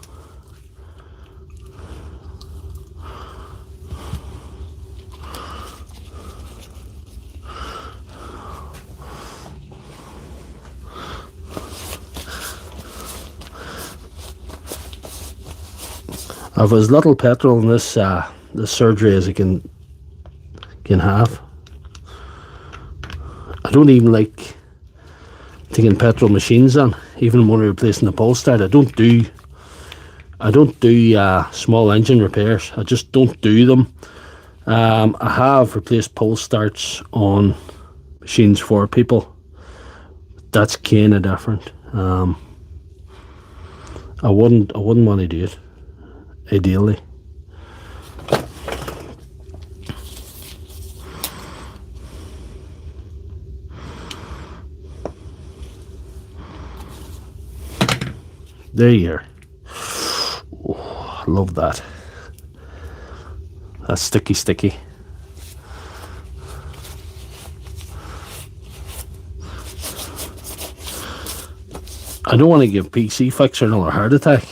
I've as little petrol in this this surgery as I can have. don't even like taking petrol machines on, even when we're replacing the pole start. I don't do small engine repairs. I just don't do them. I have replaced pole starts on machines for people. That's kind of different. I wouldn't want to do it, ideally. There you are. Oh, I love that. That's sticky. I don't want to give PC Fixer another heart attack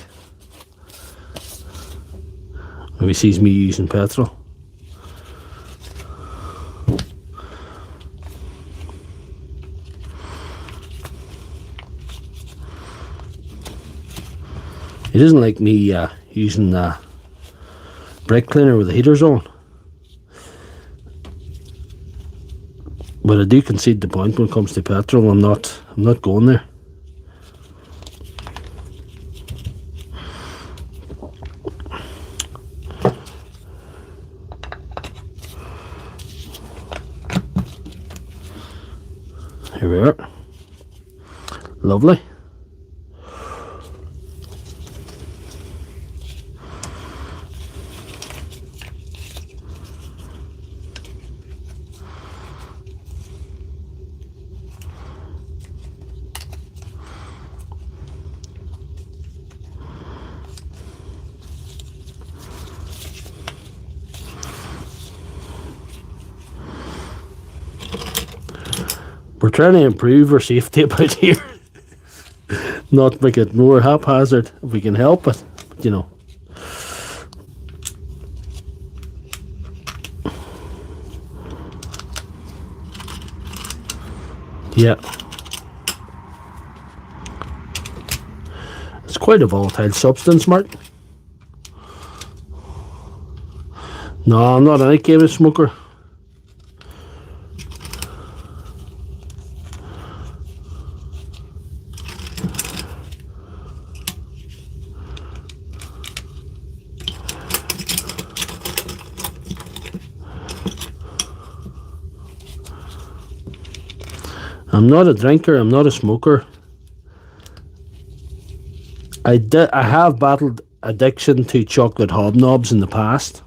when he sees me using petrol. He doesn't like me using brake cleaner with the heaters on. But I do concede the point when it comes to petrol. I'm not going there. Here we are. Lovely. We're trying to improve our safety about here. Not make it more haphazard if we can help it, but, you know. Yeah. It's quite a volatile substance, Mark. No, I'm not any kind of smoker. I'm not a drinker, I'm not a smoker. I have battled addiction to chocolate hobnobs in the past.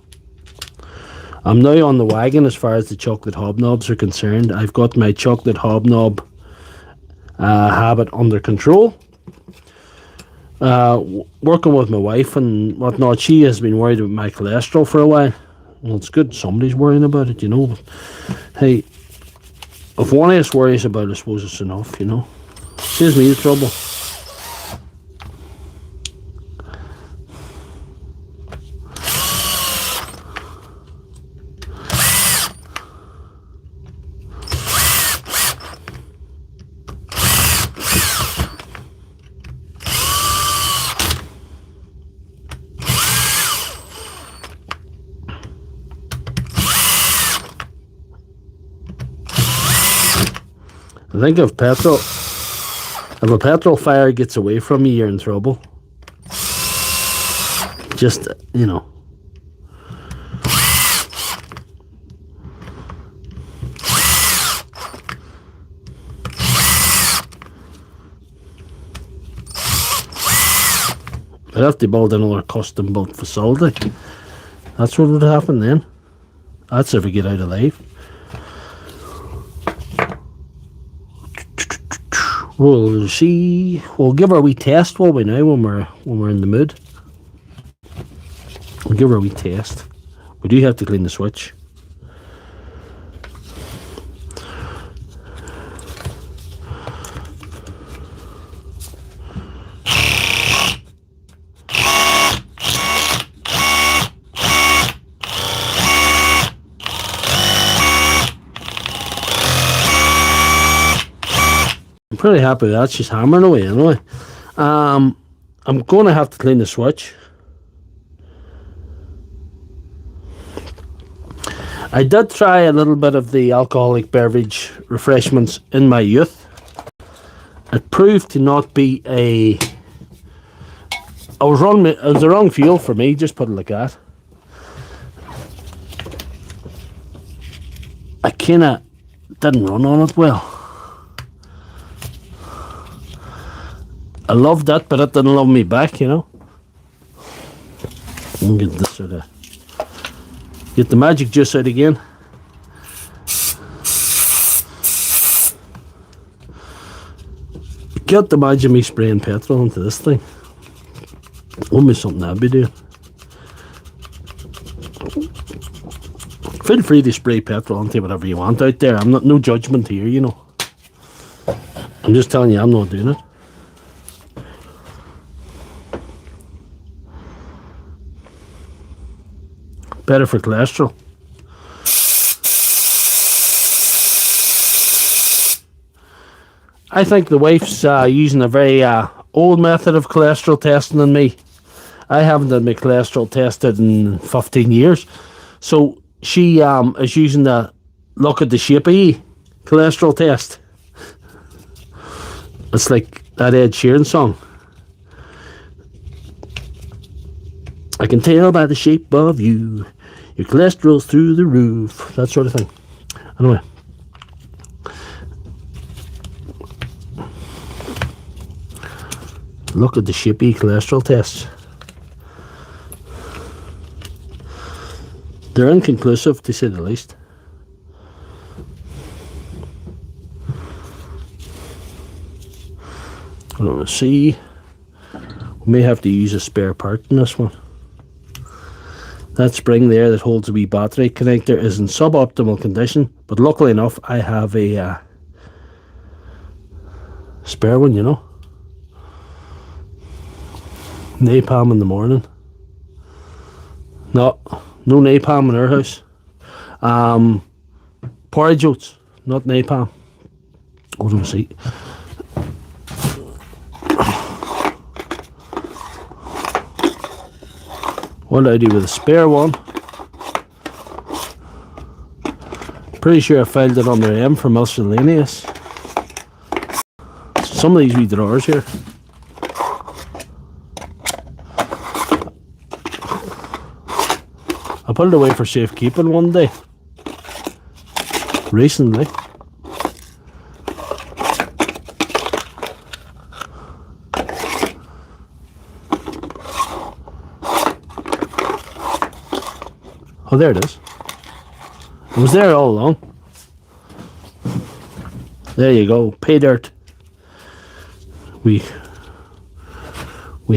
I'm now on the wagon as far as the chocolate hobnobs are concerned. I've got my chocolate hobnob habit under control. Working with my wife and whatnot, she has been worried about my cholesterol for a while. Well, it's good somebody's worrying about it, you know. But, hey, if one of us worries about it, I suppose it's enough, you know. Saves me the trouble. I think if a petrol fire gets away from you, you're in trouble. Just, you know. I'd have to build another custom built facility. That's what would happen then. That's if we get out alive. We'll see. We'll give her a wee test, will we, now, when we're in the mood. We'll give her a wee test. We do have to clean the switch. I'm pretty happy with that. She's hammering away anyway. I'm going to have to clean the switch. I did try a little bit of the alcoholic beverage refreshments in my youth. It proved to not be a... It was the wrong fuel for me, just put it like that. I kinda didn't run on it well. I loved that, but it didn't love me back, you know. I'm get this sort of... Get the magic juice out again. Can't imagine me spraying petrol into this thing. Wouldn't be something I'd be doing. Feel free to spray petrol into whatever you want out there. I'm not, no judgment here, you know. I'm just telling you, I'm not doing it. Better for cholesterol. I think the wife's using a very old method of cholesterol testing than me. I haven't had my cholesterol tested in 15 years. So she is using the look at the shape of you cholesterol test. It's like that Ed Sheeran song. I can tell by the shape of you, your cholesterol's through the roof, that sort of thing. Anyway. Look at the shapey cholesterol tests. They're inconclusive, to say the least. I don't want to see. We may have to use a spare part in this one. That spring there that holds a wee battery connector is in suboptimal condition, but luckily enough I have a spare one, you know. Napalm in the morning. No napalm in our house. Porridge oats, not napalm. Hold on a seat. What did I do with a spare one? Pretty sure I filed it under M for miscellaneous. Some of these wee drawers here. I put it away for safekeeping one day. Recently. Oh, there it is. It was there all along. There you go. Pay dirt. We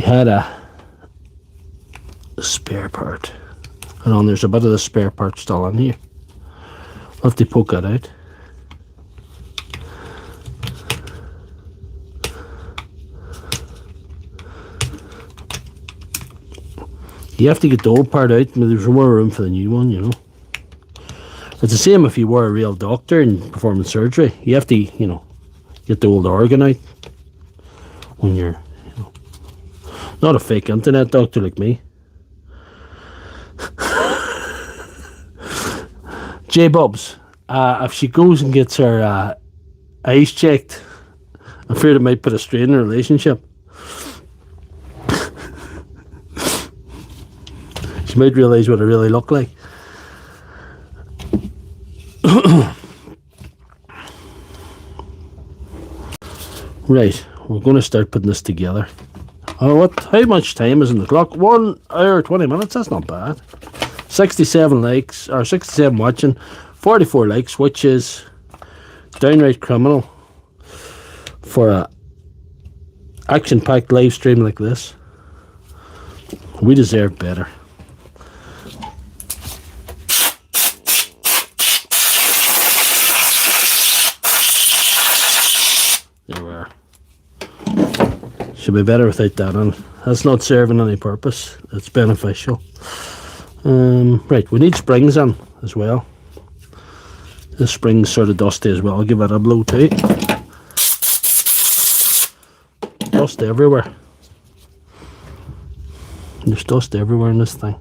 had a spare part. And there's a bit of the spare part still in here. I'll have to poke that out. You have to get the old part out, but there's more room for the new one, you know. It's the same if you were a real doctor and performing surgery. You have to, you know, get the old organ out when you're, you know, not a fake internet doctor like me. J-Bubs, if she goes and gets her eyes checked, I'm afraid it might put a strain in the relationship. She might realise what I really look like. Right, we're going to start putting this together. Oh, how much time is in the clock? 1 hour 20 minutes, that's not bad. 67 likes, or 67 watching, 44 likes, which is downright criminal for a action-packed live stream like this. We deserve better. There we are. Should be better without that on. That's not serving any purpose. It's beneficial. Right, we need springs on as well. This spring's sort of dusty as well. I'll give it a blow too. Dust everywhere. There's dust everywhere in this thing.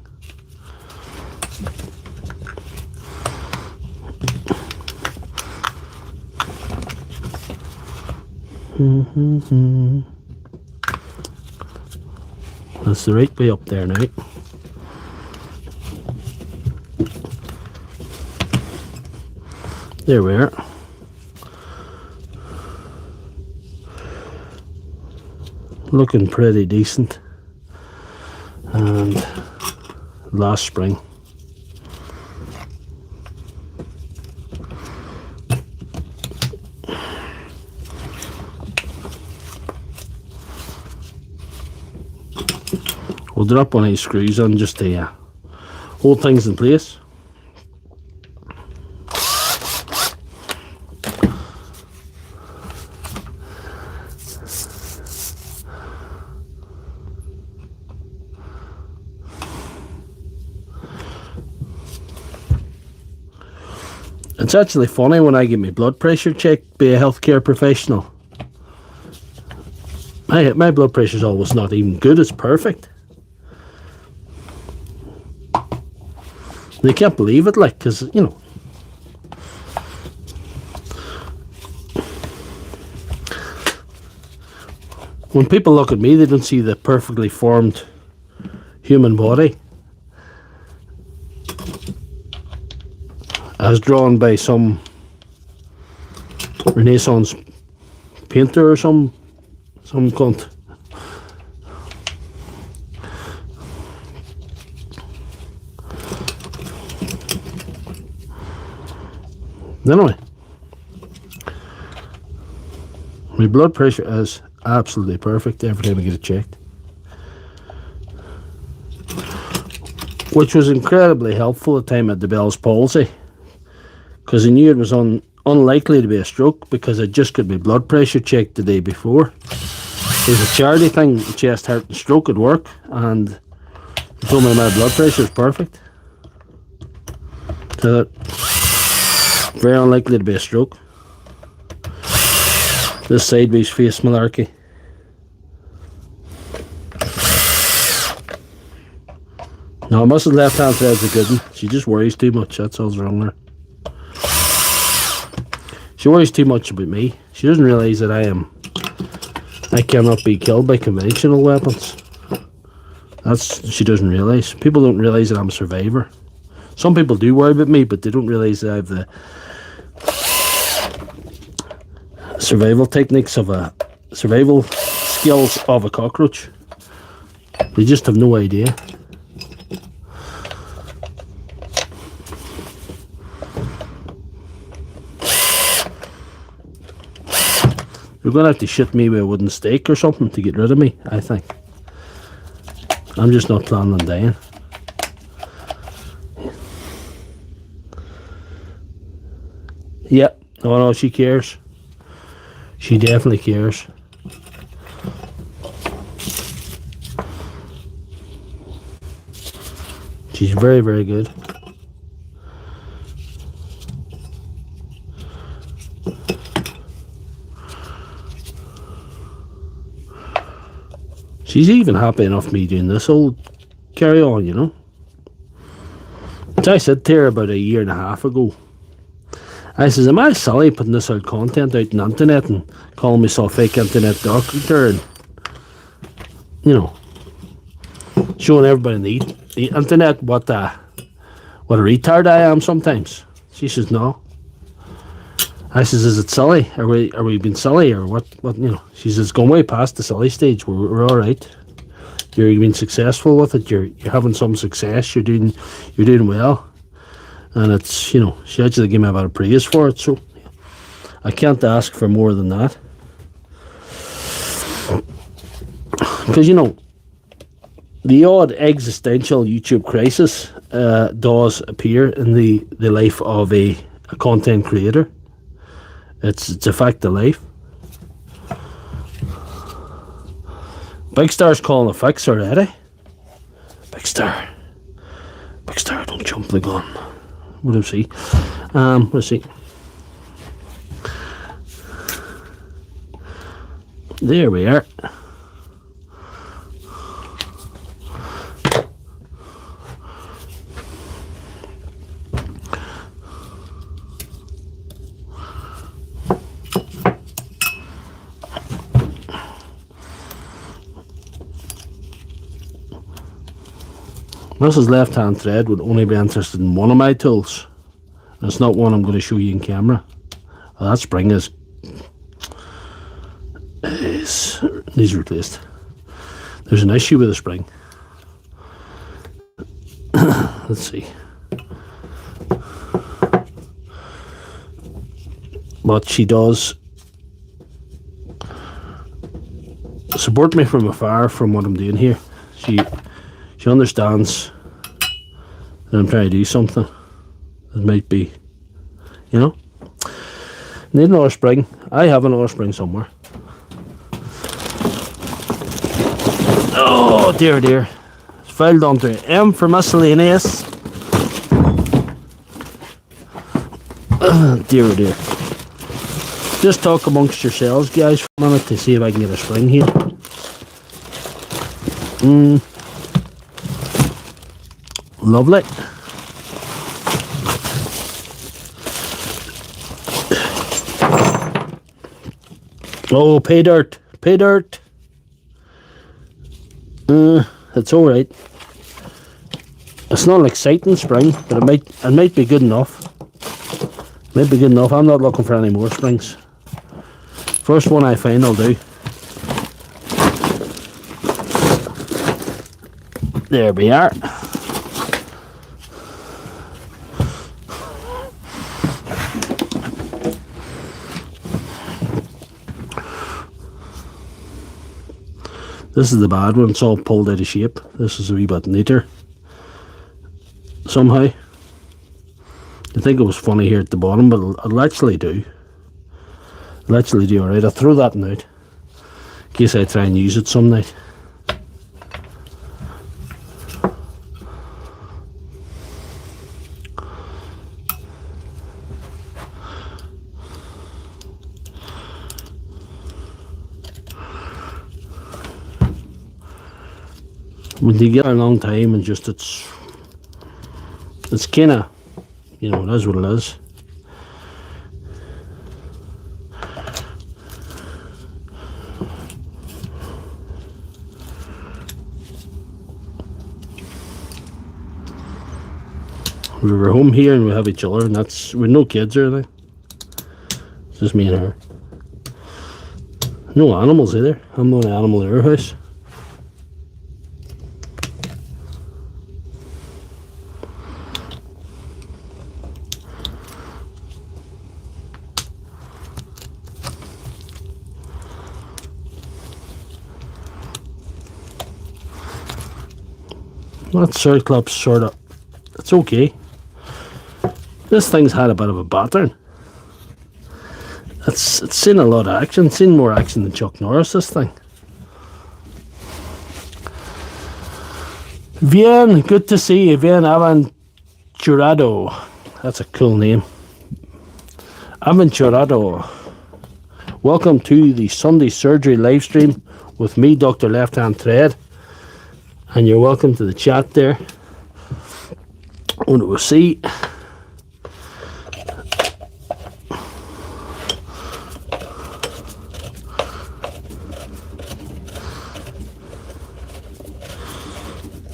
That's the right way up there now. There we are. Looking pretty decent. And last spring. We'll drop one of these screws on just to hold things in place. It's actually funny when I get my blood pressure checked by a healthcare professional. My blood pressure's always not even good, it's perfect. They can't believe it, like, because, you know, when people look at me, they don't see the perfectly formed human body as drawn by some Renaissance painter or some cunt. Anyway, my blood pressure is absolutely perfect every time I get it checked, which was incredibly helpful at the time I had the Bell's palsy, because I knew it was unlikely to be a stroke because I just got my blood pressure checked the day before. It was a charity thing, chest, heart and stroke at work, and they told me my blood pressure is perfect. So very unlikely to be a stroke. This sideways face malarkey. No, Mrs. Left Hand Thread's a good one. She just worries too much, that's all's wrong there. She worries too much about me. She doesn't realise that I cannot be killed by conventional weapons. She doesn't realise. People don't realise that I'm a survivor. Some people do worry about me, but they don't realise that I have the survival techniques of survival skills of a cockroach. They just have no idea. You're going to have to shit me with a wooden stake or something to get rid of me, I think. I'm just not planning on dying. Yep. Oh no, she cares. She definitely cares. She's very, very good. She's even happy enough me doing this old carry on, you know. So I said to her about a year and a half ago, I says, am I silly putting this old content out on the internet and calling myself fake internet doctor and, you know, showing everybody on the internet what a retard I am sometimes. She says, no. I says, is it silly? Are we being silly or what, you know? She says, it's gone way past the silly stage. We're all right. You're being successful with it. You're having some success. You're doing well. And it's, you know, she actually gave me a bit of praise for it, so I can't ask for more than that. Because, you know, the odd existential YouTube crisis does appear in the life of a content creator. It's a fact of life. Big Star's calling a fix already. Big Star, don't jump the gun. We'll see. Let's see. There we are. Mrs. Left Hand Thread would only be interested in one of my tools. And it's not one I'm going to show you in camera. Well, that spring needs replaced. There's an issue with the spring. Let's see. But she does support me from afar from what I'm doing here. She understands that I'm trying to do something that might be, you know. Need another spring. I have another spring somewhere. Oh dear, dear. It's filed onto M for miscellaneous. Dear, dear. Just talk amongst yourselves, guys, for a minute to see if I can get a spring here. Lovely. Oh, pay dirt. Pay dirt. It's alright. It's not an exciting spring, but it might be good enough. Might be good enough. I'm not looking for any more springs. First one I find I'll do. There we are. This is the bad one. It's all pulled out of shape. This is a wee bit neater. Somehow. I think it was funny here at the bottom, but it'll actually do. It'll actually do alright. I'll throw that one out in case I try and use it some night. When you get a long time and just it's kinda, you know, it is what it is. We were home here and we have each other, and that's with no kids or anything. It's just me and her. No animals either. I'm the only animal in our house. That circlip's sort of, it's okay. This thing's had a bit of a pattern. It's seen a lot of action, seen more action than Chuck Norris, this thing. Bien, good to see you, Bien Aventurado. That's a cool name. Aventurado. Welcome to the Sunday Surgery live stream with me, Dr. Left Hand Thread. And you're welcome to the chat there. And we'll see.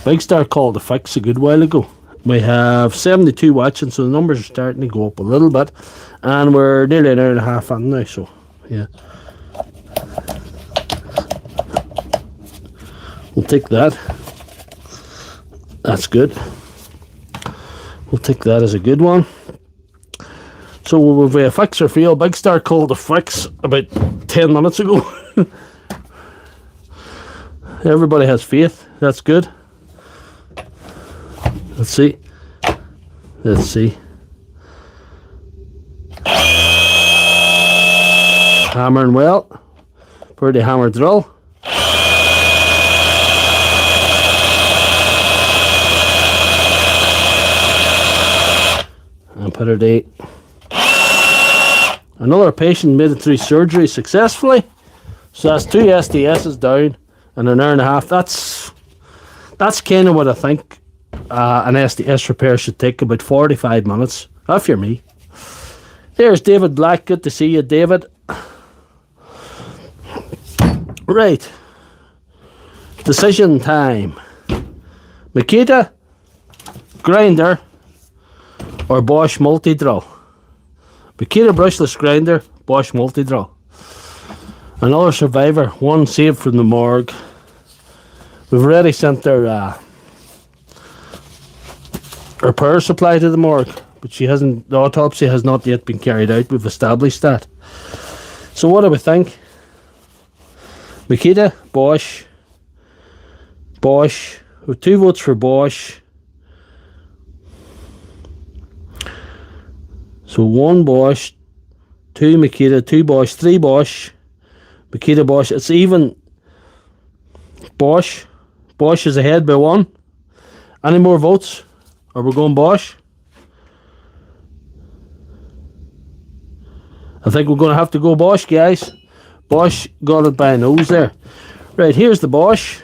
Big Star called the fix a good while ago. We have 72 watching, so the numbers are starting to go up a little bit. And we're nearly an hour and a half in now, so yeah. We'll take that. That's good. We'll take that as a good one. So we've a fix or fail. Big Star called a fix about 10 minutes ago. Everybody has faith. That's good. Let's see. Let's see. Hammer and welt. Pretty hammer drill. And put it 8. Another patient made it through surgery successfully. So that's 2 SDSs down and an hour and a half. That's kind of what I think an SDS repair should take, about 45 minutes. If you're me. There's David Black. Good to see you, David. Right. Decision time. Makita, grinder or Bosch multi-drill. Makita brushless grinder, Bosch multi-drill. Another survivor, one saved from the morgue. We've already sent their repair supply to the morgue, but she hasn't. The autopsy has not yet been carried out. We've established that. So what do we think? Makita, Bosch, with 2 votes for Bosch. So 1 Bosch, 2 Makita, 2 Bosch, 3 Bosch, Makita, Bosch. It's even. Bosch is ahead by 1. Any more votes? Or we're going Bosch? I think we're going to have to go Bosch, guys. Bosch got it by a nose there. Right, here's the Bosch.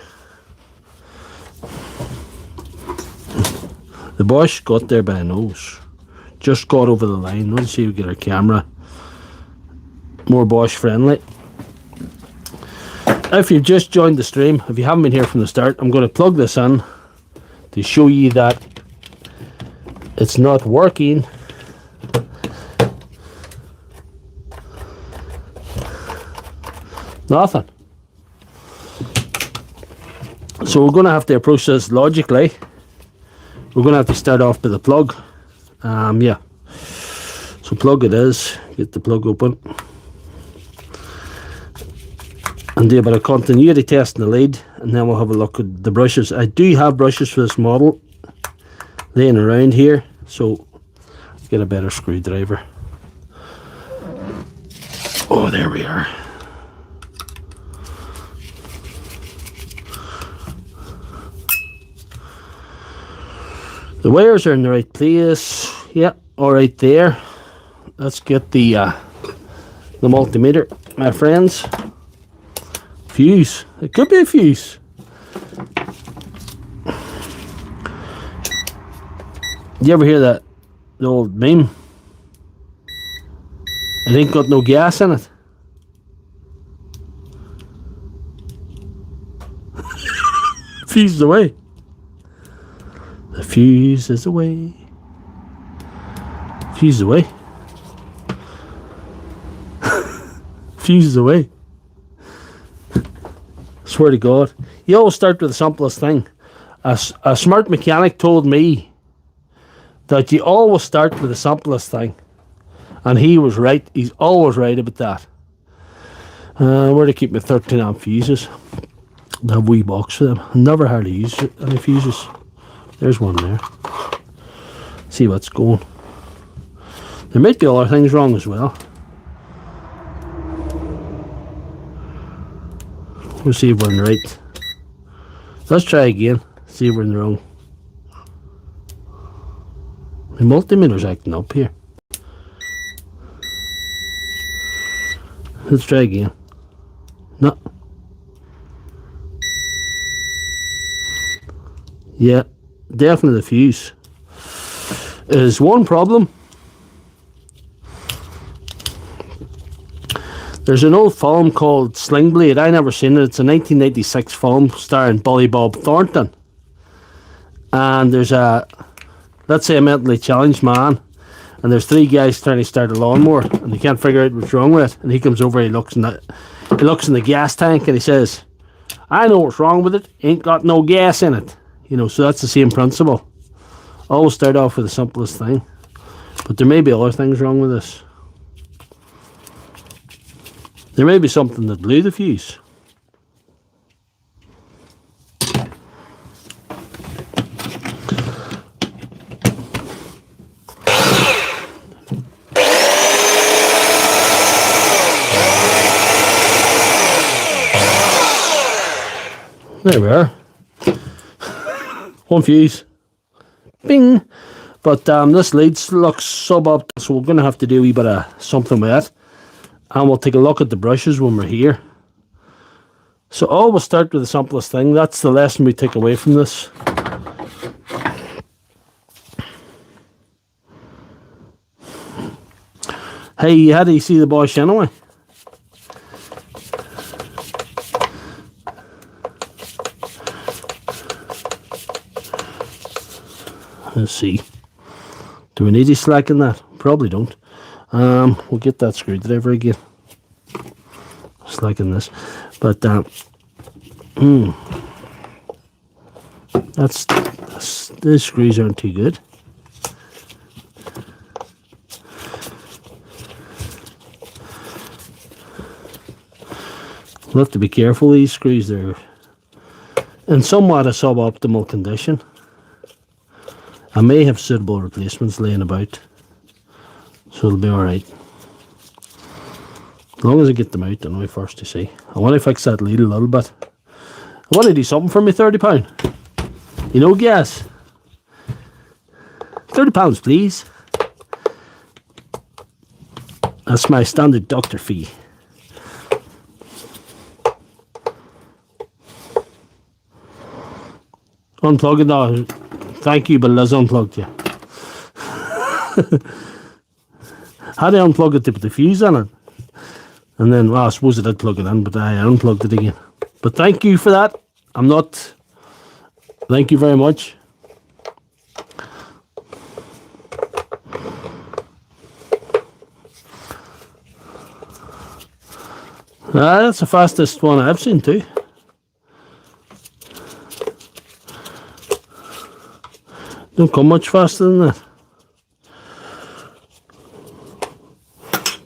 The Bosch got there by a nose. Just got over the line. Let's see if we get our camera more Bosch friendly. If you've just joined the stream, if you haven't been here from the start, I'm going to plug this in to show you that it's not working. Nothing. So we're going to have to approach this logically. We're going to have to start off with the plug. Yeah. So plug it is. Get the plug open. And do a bit of continuity test in the lead, and then we'll have a look at the brushes. I do have brushes for this model laying around here, so get a better screwdriver. Oh, there we are. The wires are in the right place. Yeah, all right there. Let's get the multimeter, my friends. Fuse. It could be a fuse. You ever hear that? The old meme? It ain't got no gas in it. Fuse is away. The fuse is away. Fuse is away. Fuse is away. Swear to God. You always start with the simplest thing. A smart mechanic told me that you always start with the simplest thing. And he was right. He's always right about that. Where to keep my 13 amp fuses? I have a wee box for them. I never hardly used any fuses. There's one there. See what's going. There might be other things wrong as well. We'll see if we're in the right. Let's try again. See if we're in the wrong. The multimeter's acting up here. Let's try again. No. Yeah, definitely the fuse. There's one problem. There's an old film called Sling Blade. I never seen it. It's a 1996 film starring Bully Bob Thornton. And there's let's say a mentally challenged man, and there's 3 guys trying to start a lawnmower, and they can't figure out what's wrong with it. And he comes over, he looks in the gas tank, and he says, "I know what's wrong with it. Ain't got no gas in it." You know, so that's the same principle. Always start off with the simplest thing, but there may be other things wrong with this. There may be something that blew the fuse. There we are. One fuse. Bing! But this lead looks suboptimal, so we're going to have to do a wee bit of something with it. And we'll take a look at the brushes when we're here. So always start with the simplest thing. That's the lesson we take away from this. Hey, how do you see the Bosch anyway? Let's see. Do we need to slacken that? Probably don't. We'll get that screwdriver again. Slacken this. But these screws aren't too good. We'll have to be careful. These screws, they're in somewhat a suboptimal condition. I may have suitable replacements laying about, so it'll be alright. As long as I get them out, then we first to see. I want to fix that lead a little bit. I want to do something for me £30. You know, guys. £30, please. That's my standard doctor fee. Unplug it now. Thank you, but Liz unplugged you. How do I unplug it to put the fuse in it? And then, well, I suppose I did plug it in, but I unplugged it again. But thank you for that. I'm not... Thank you very much. That's the fastest one I've seen too. Don't come much faster than that.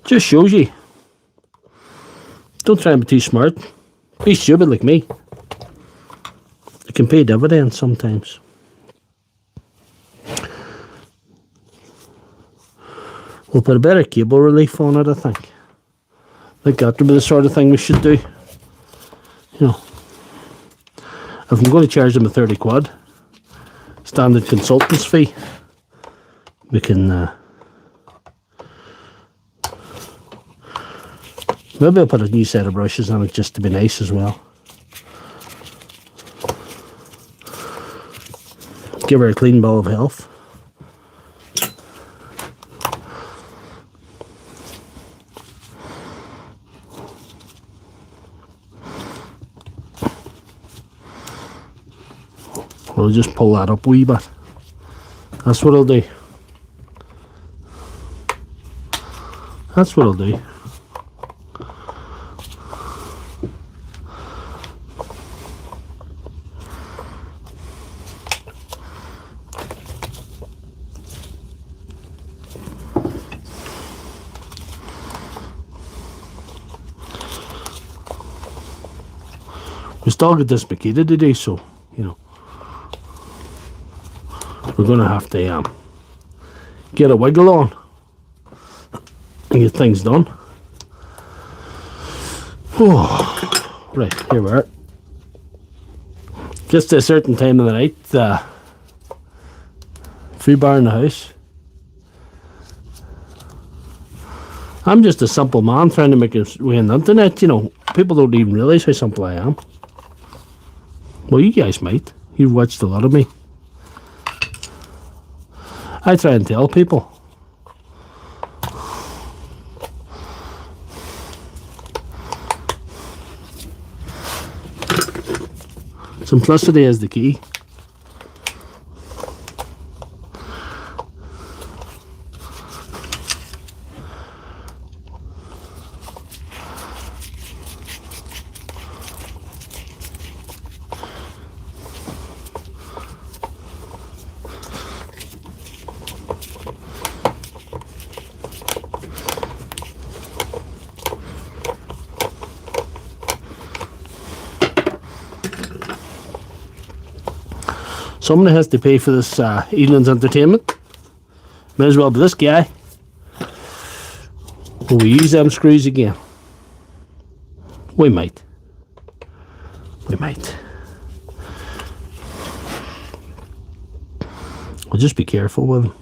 Just shows you. Don't try and be too smart. Be stupid like me. It can pay dividends sometimes. We'll put a better cable relief on it, I think. I think that would be the sort of thing we should do. You know, if I'm going to charge them a 30 quid, standard consultant's fee, we can maybe I'll put a new set of brushes on it just to be nice as well. Give her a clean bill of health. We'll just pull that up a wee bit. That's what I'll do. That's what I'll do. We still got this Makita today, so, you know, we're going to have to get a wiggle on and get things done. Oh, right, here we are. Just at a certain time of the night, free bar in the house. I'm just a simple man trying to make a way on the internet, you know. People don't even realise how simple I am. Well, you guys might. You've watched a lot of me. I try and tell people. Simplicity is the key. Somebody has to pay for this evening's entertainment. May as well be this guy. Will we use them screws again? We might. We might. We'll just be careful with them.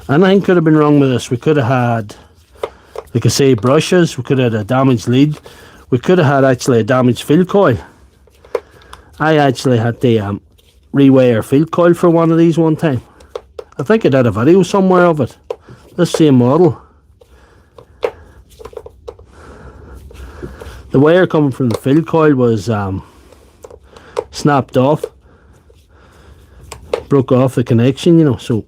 Anything could have been wrong with this. We could have had, like I say, brushes. We could have had a damaged lead. We could have had actually a damaged field coil. I actually had to rewire field coil for one of these one time. I think I did a video somewhere of it. This same model. The wire coming from the field coil was snapped off, broke off the connection, you know, so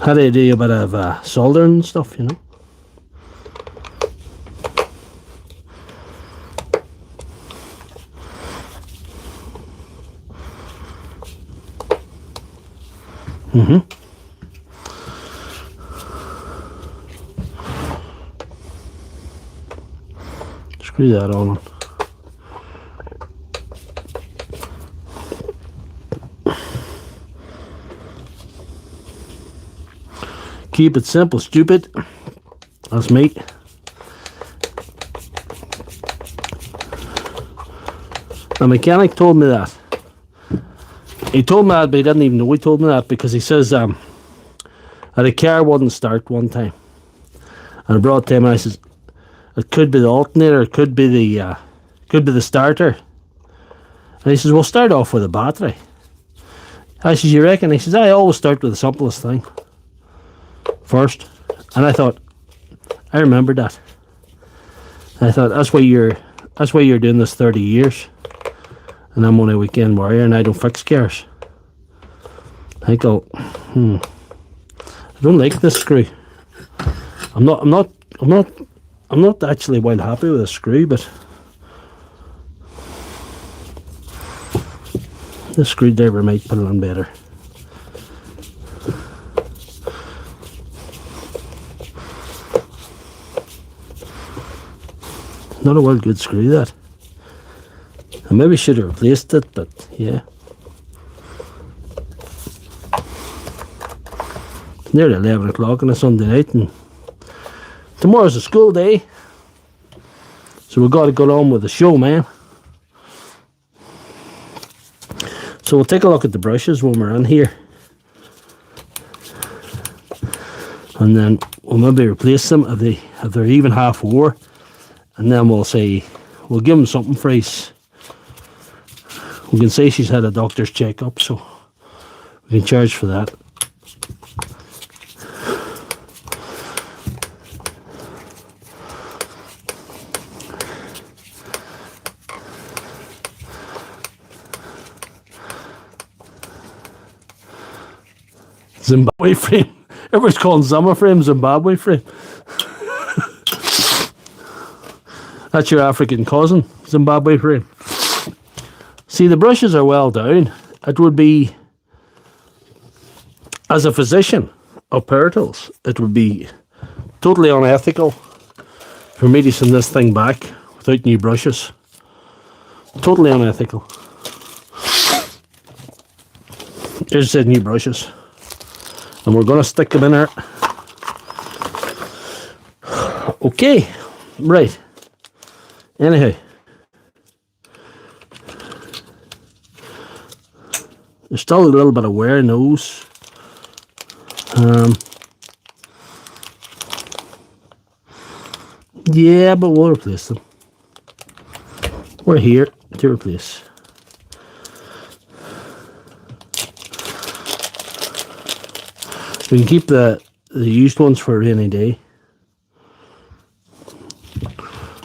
had to do a bit of soldering and stuff, you know. Screw that on. Keep it simple, stupid. That's me. The mechanic told me that. He told me that, but he didn't even know he told me that, because he says that a car wouldn't start one time. And I brought it to him and I says, it could be the alternator, it could be the starter. And he says, well, start off with a battery. I says, you reckon? He says, I always start with the simplest thing first. And I thought, I remembered that. And I thought, that's why you're doing this 30 years. And I'm only a weekend warrior and I don't fix cars. I go, I don't like this screw. I'm not actually wild happy with this screw, but this screwdriver might put it on better. Not a well good screw, that. I maybe should have replaced it, but yeah. It's nearly 11 o'clock on a Sunday night, and tomorrow's a school day, so we've got to go on with the show, man. So we'll take a look at the brushes when we're in here, and then we'll maybe replace them if they're even half wore, and then we'll give them something for his. We can say she's had a doctor's checkup, so we can charge for that. Zimbabwe frame. Everybody's calling Zama frame Zimbabwe frame. That's your African cousin, Zimbabwe frame. See, the brushes are well down. It would be, as a physician of power tools, it would be totally unethical for me to send this thing back without new brushes. Totally unethical. There's the new brushes. And we're going to stick them in there. Okay, right. Anyhow. There's still a little bit of wear in those. Yeah, but we'll replace them. We're here to replace. We can keep the used ones for a rainy day.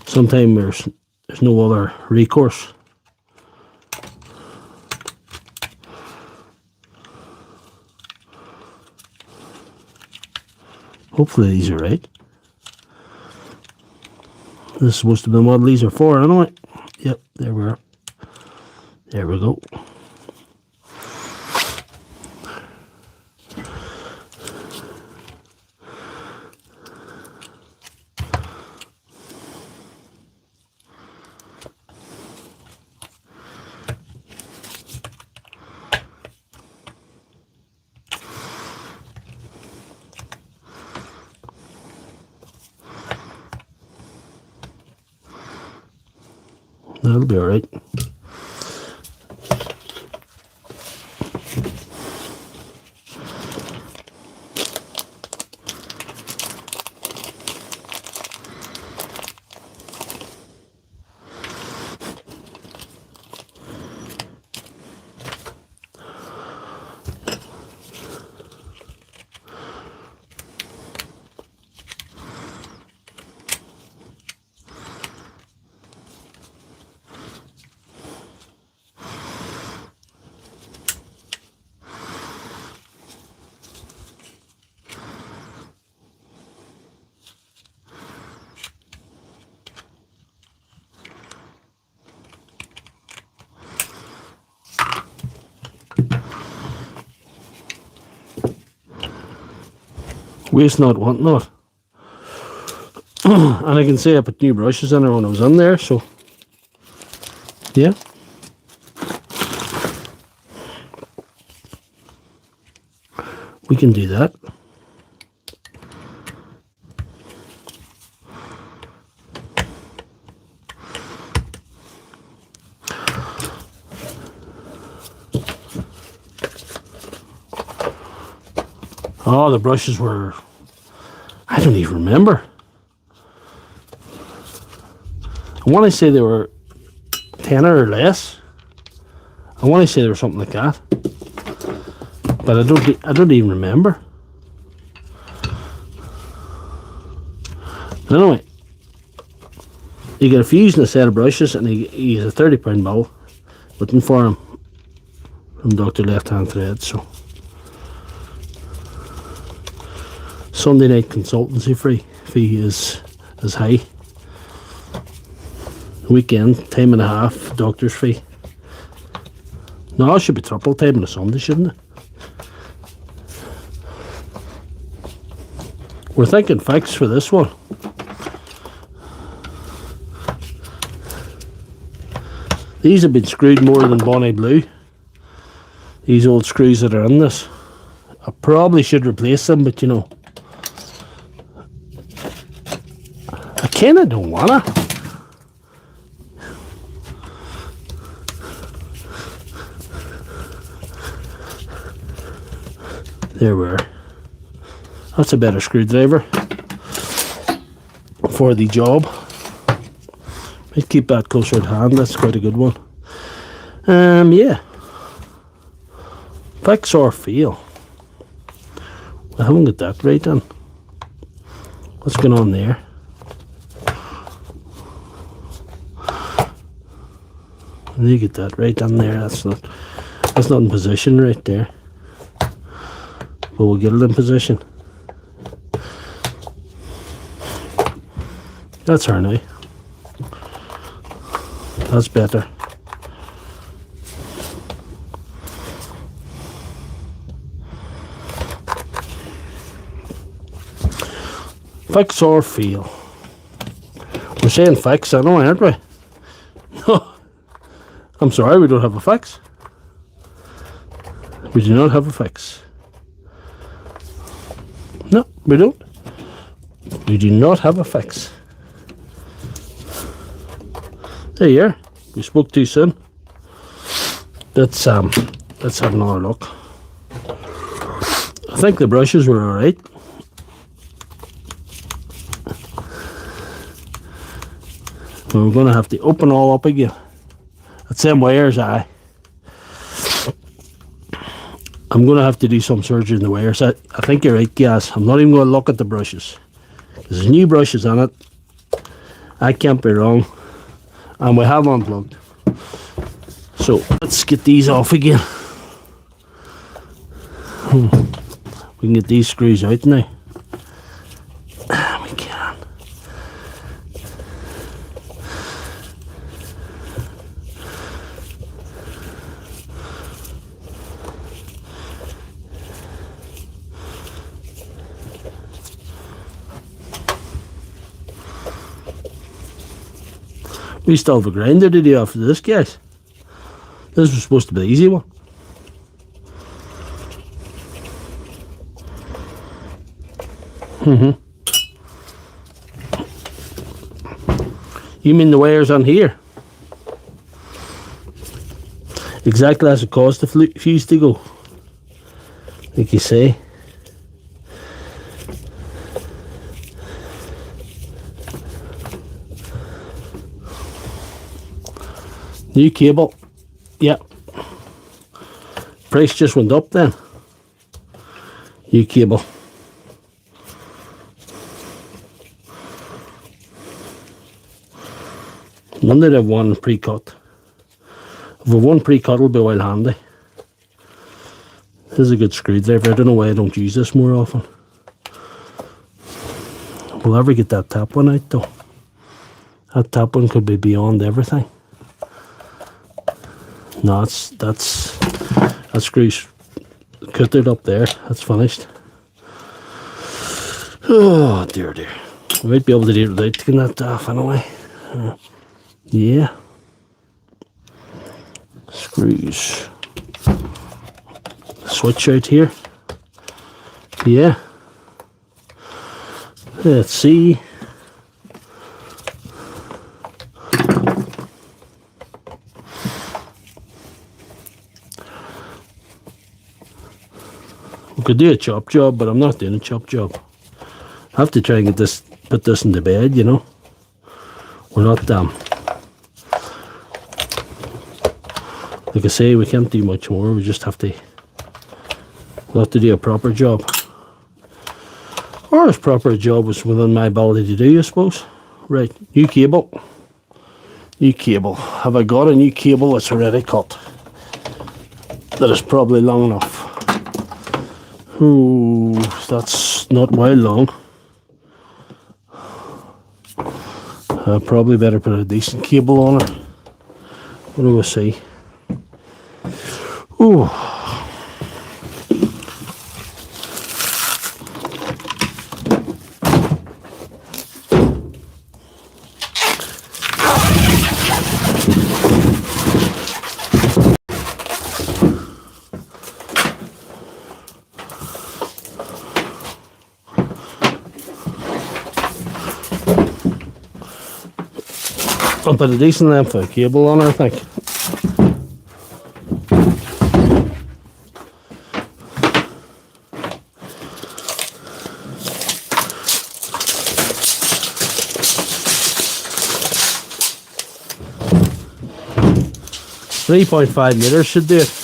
Sometimes there's no other recourse. Hopefully these are right. This is supposed to be what these are for, anyway. Yep, there we are. There we go. That'll be all right. Waste not, want not. And I can say I put new brushes in there when I was in there, so yeah. We can do that. Oh, the brushes were, I don't even remember. I want to say they were tenner or less. I want to say they were something like that, but I don't even remember. Anyway, you get a fuse and a set of brushes, and he's a £30 bill waiting for him from Doctor Lefthandthread. So Sunday night consultancy fee is high. Weekend, time and a half, doctor's fee. No, it should be triple time on a Sunday, shouldn't it? We're thinking fix for this one. These have been screwed more than Bonnie Blue. These old screws that are in this. I probably should replace them, but you know, I kinda don't wanna. There we are. That's a better screwdriver for the job. Let's keep that closer at hand. That's quite a good one. Yeah. Fix or fail. I haven't got that right then. What's going on there? I need to get that right on there. That's not in position right there. But we'll get it in position. That's her now. That's better. Fix or fail. We're saying fix anyway, aren't we? No. I'm sorry, we don't have a fix. We do not have a fix. No, we don't. We do not have a fix. There you are. We spoke too soon. Let's have another look. I think the brushes were alright. We're going to have to open all up again. That's them wires, aye. I'm going to have to do some surgery in the wires. I think you're right, Gas. I'm not even going to look at the brushes. There's new brushes on it. I can't be wrong. And we have unplugged. So let's get these off again. We can get these screws out now. We can. We still have a grinder to do after this, guys. This was supposed to be the easy one. You mean the wires on here? Exactly as it caused the fuse to go, like you say. New cable. Yep. Price just went up then. New cable. None of them one pre-cut. If we have one pre-cut, it'll be well handy. This is a good screwdriver. I don't know why I don't use this more often. We'll ever get that top one out though. That top one could be beyond everything. No, that screw's cuttered up there. That's finished. Oh dear, dear. I might be able to do it without taking that off anyway. Yeah. Screws. Switch out here. Yeah. Let's see. We could do a chop job, but I'm not doing a chop job. I have to try and get this, put this into bed, you know. We're not like I say, we can't do much more. We just have to, we'll have to do a proper job. Or as proper a job was within my ability to do, I suppose. Right, new cable. New cable. Have I got a new cable that's already cut? That is probably long enough. Ooh, that's not well long. I probably better put a decent cable on it. What do we see? Ooh. I'll put a decent length of cable on it, I think. .5 meters should do it.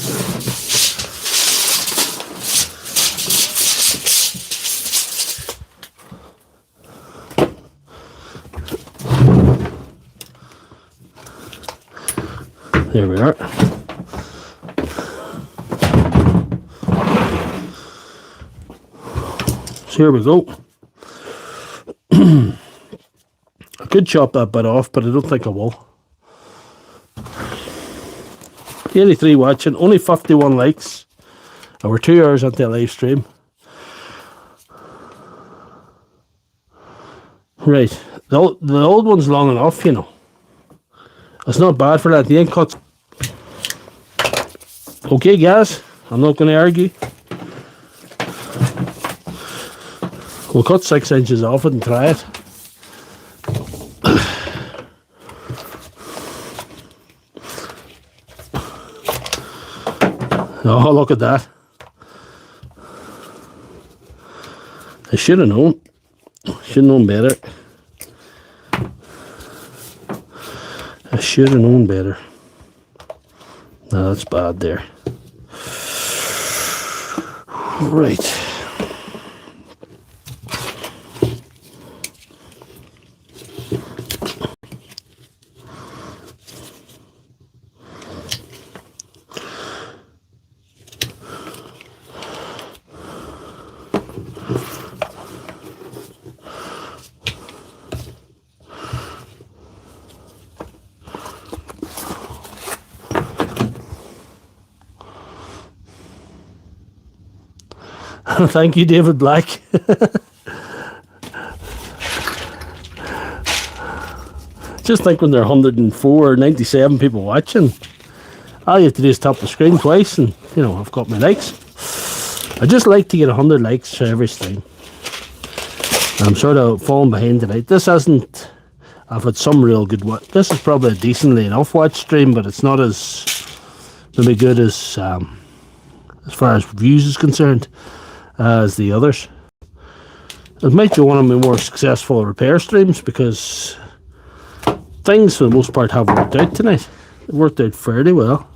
There we are. So here we go. I could chop that bit off, but I don't think I will. 83 watching, only 51 likes. We're 2 hours into the live stream. Right, the old one's long enough, you know. It's not bad for that. The end cuts. Okay, guys, I'm not going to argue. We'll cut 6 inches off it and try it. Oh, look at that. I should have known. Should have known better. I should have known better. No, that's bad there. Right. Thank you, David Black. Just think when there are 104 or 97 people watching, all you have to do is tap the screen twice and, you know, I've got my likes. I just like to get 100 likes for every stream. I'm sort of falling behind tonight. This hasn't, I've had some real good watch. This is probably a decently enough watch stream, but it's not as maybe good as far as views is concerned as the others. It might be one of my more successful repair streams because things for the most part have worked out tonight. It worked out fairly well.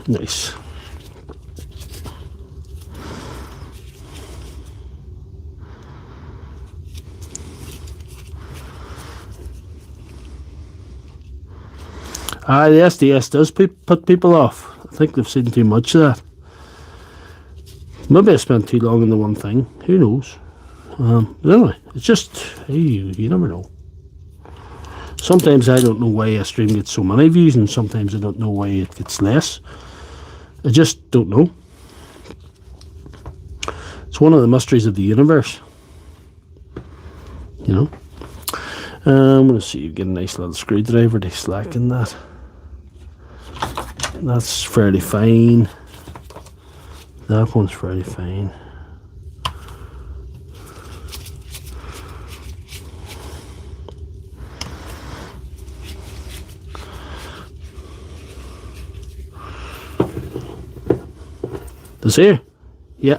Nice. The SDS does put people off. I think they've seen too much of that. Maybe I spent too long on the one thing. Who knows? But anyway, it's just, hey, you never know. Sometimes I don't know why a stream gets so many views, and sometimes I don't know why it gets less. I just don't know. It's one of the mysteries of the universe, you know. I'm going to see you get a nice little screwdriver to slacken that. That's fairly fine. That one's fairly fine. This here? Yeah.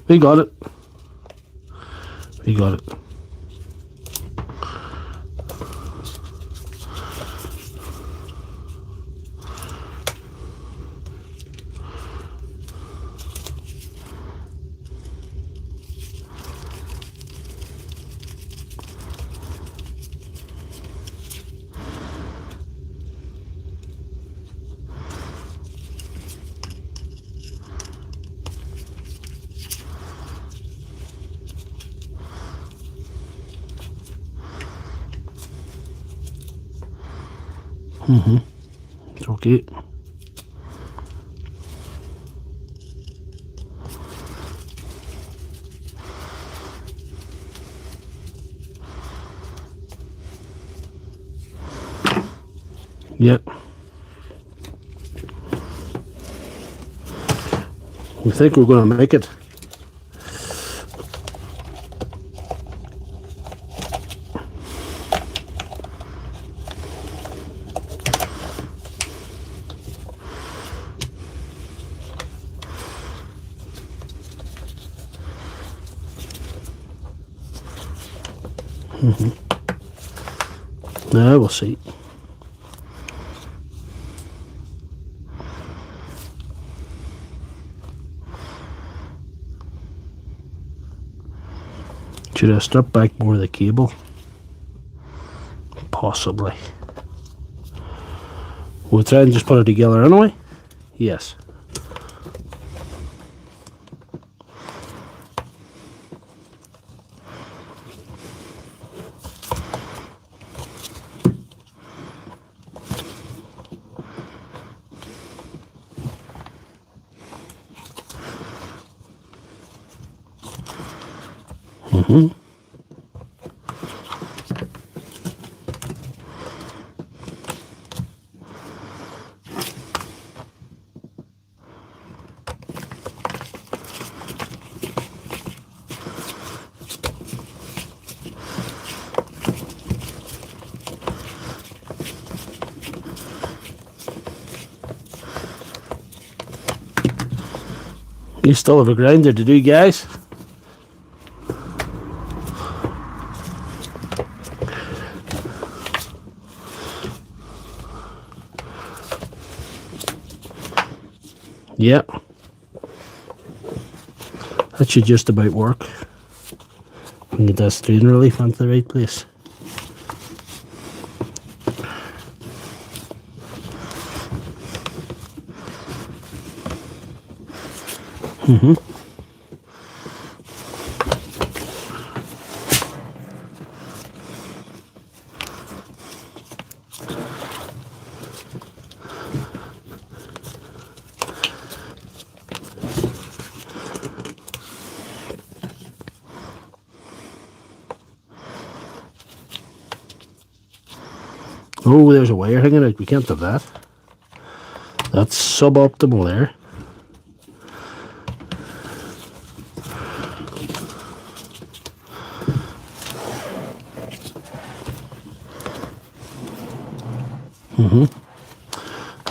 We got it. We got it. It's okay. Yep. We think we're going to make it. Now we'll see. Should I strip back more of the cable? Possibly. We'll try and just put it together anyway? Yes. You still have a grinder to do, guys. Yep. That should just about work. We can get that strain relief onto the right place. Oh, there's a wire hanging out. We can't have that. That's suboptimal there.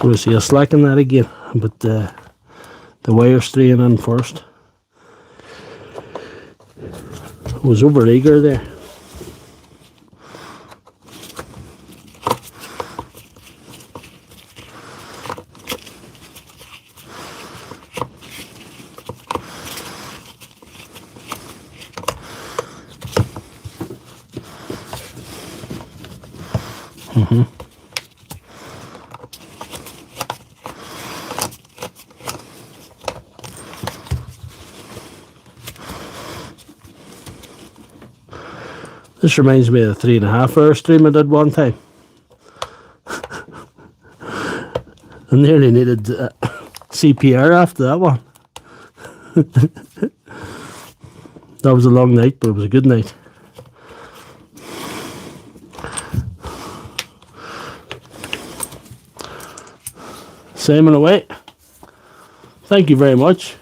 We'll see. I'll slacken that again, but the wire straying in first. I was over eager there. This reminds me of the 3.5 hour stream I did one time. I nearly needed CPR after that one. That was a long night, but it was a good night. Simon away. Thank you very much.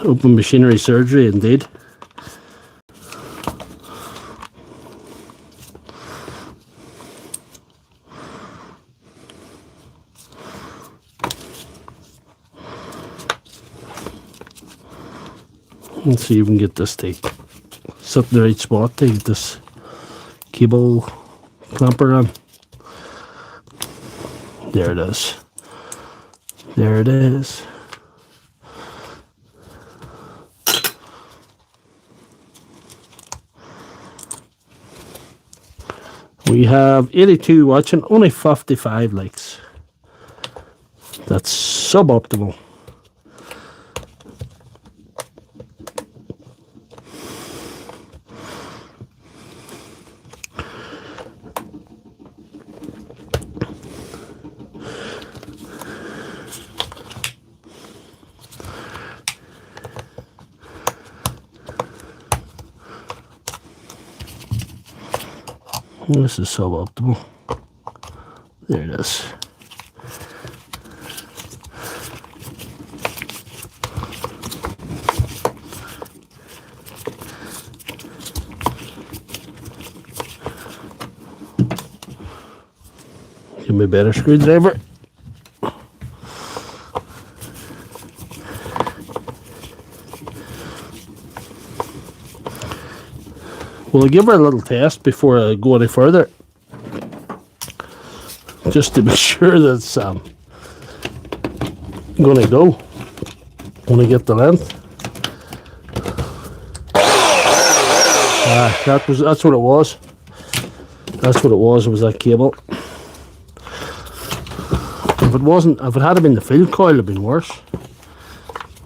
Open machinery surgery indeed. Let's see if we can get this to sit in the right spot to get this cable clamper on. There it is. There it is. We have 82 watching, only 55 likes. That's suboptimal. This is suboptimal. There it is. Give me a better screwdriver. We'll give her a little test before I go any further, just to be sure that it's going to go when I get the length. That's what it was. That's what it was. It was that cable. If it had been the field coil, it'd been worse.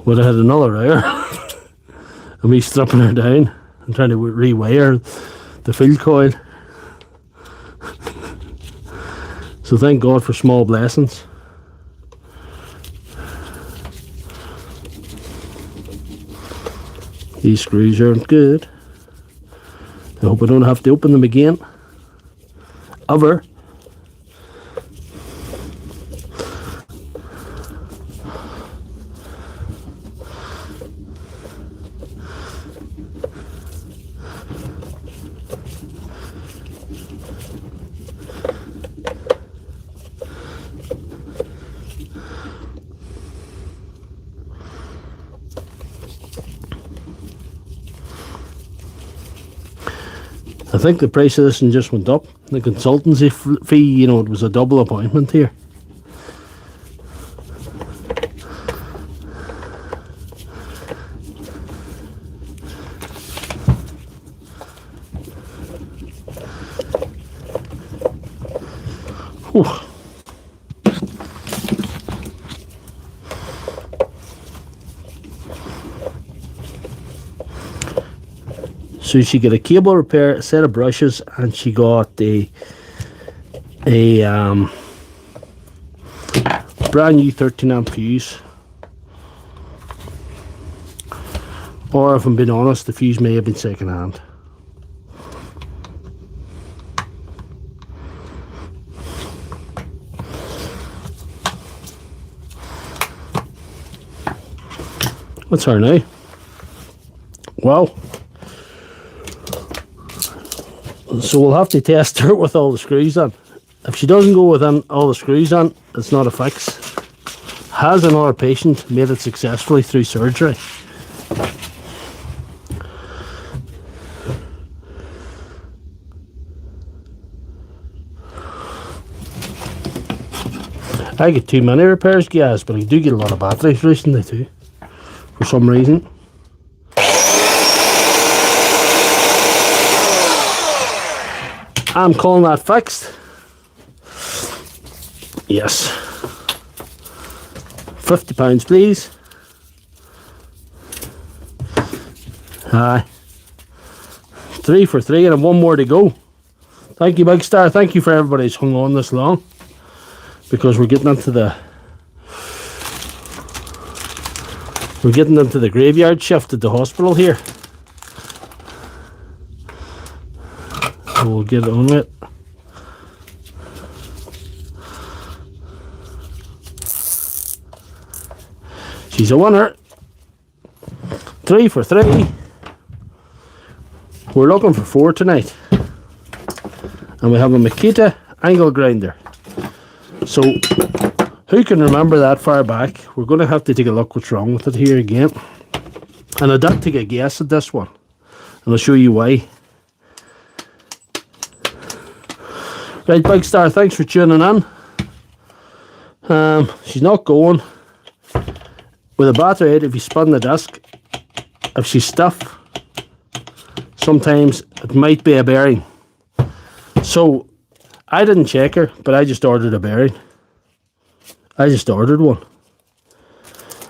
Would have had another hour of me stripping her down and trying to rewire the field coil. So thank God for small blessings. These screws aren't good. I hope I don't have to open them again. Ever. I think the price of this one just went up. The consultancy fee, you know, it was a double appointment here. Whew. So she got a cable repair, a set of brushes, and she got a brand new 13 amp fuse. Or if I'm being honest, the fuse may have been second hand. What's her now? Well, so we'll have to test her with all the screws on. If she doesn't go with all the screws on, it's not a fix. Has another patient made it successfully through surgery? I get too many repairs, guys, but I do get a lot of batteries recently too, for some reason. I'm calling that fixed. Yes. £50, please. Aye. 3 for 3, and one more to go. Thank you, Big Star. Thank you for everybody who's hung on this long, because we're getting into the graveyard shift at the hospital here. So we'll get on with it. She's a winner. 3 for 3. We're looking for 4 tonight. And we have a Makita angle grinder. So, who can remember that far back? We're going to have to take a look what's wrong with it here again. And I did take a guess at this one. And I'll show you why. Right, Big Star, thanks for tuning in. She's not going. With a battery out, if you spin the disc, if she's stiff, sometimes it might be a bearing. So, I didn't check her, but I just ordered a bearing. I just ordered one.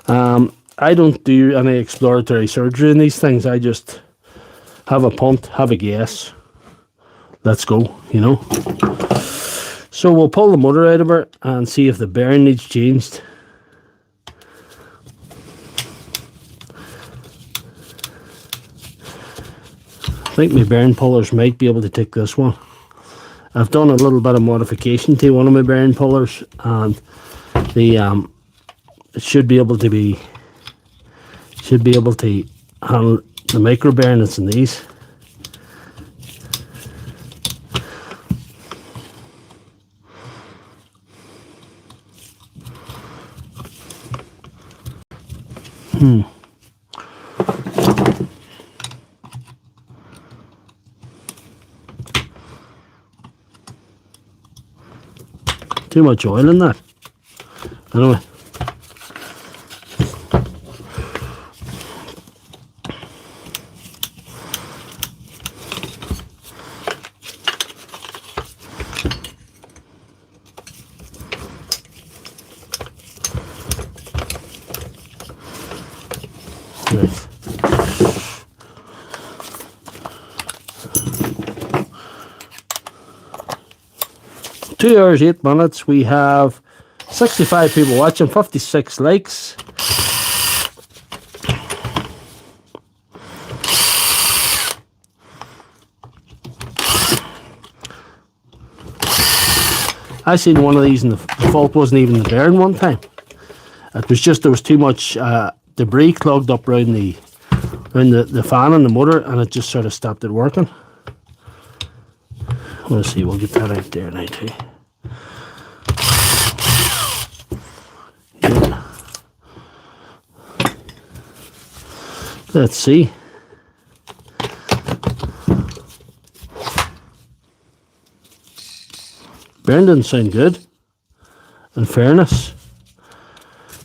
I don't do any exploratory surgery in these things. I just have a punt, have a guess. Let's go, you know. So, we'll pull the motor out of her and see if the bearing needs changed. I think my bearing pullers might be able to take this one. I've done a little bit of modification to one of my bearing pullers, and the it should be able to handle the micro bearing that's in these. Too much oil in that. Anyway. Right. 2 hours, 8 minutes. We have 65 people watching, 56 likes. I seen one of these and the fault wasn't even the bearing one time. It was just there was too much debris clogged up around the fan and the motor, and it just sort of stopped it working. Let's see, we'll get that out there now too. Yeah. Let's see. Bearing didn't sound good, in fairness.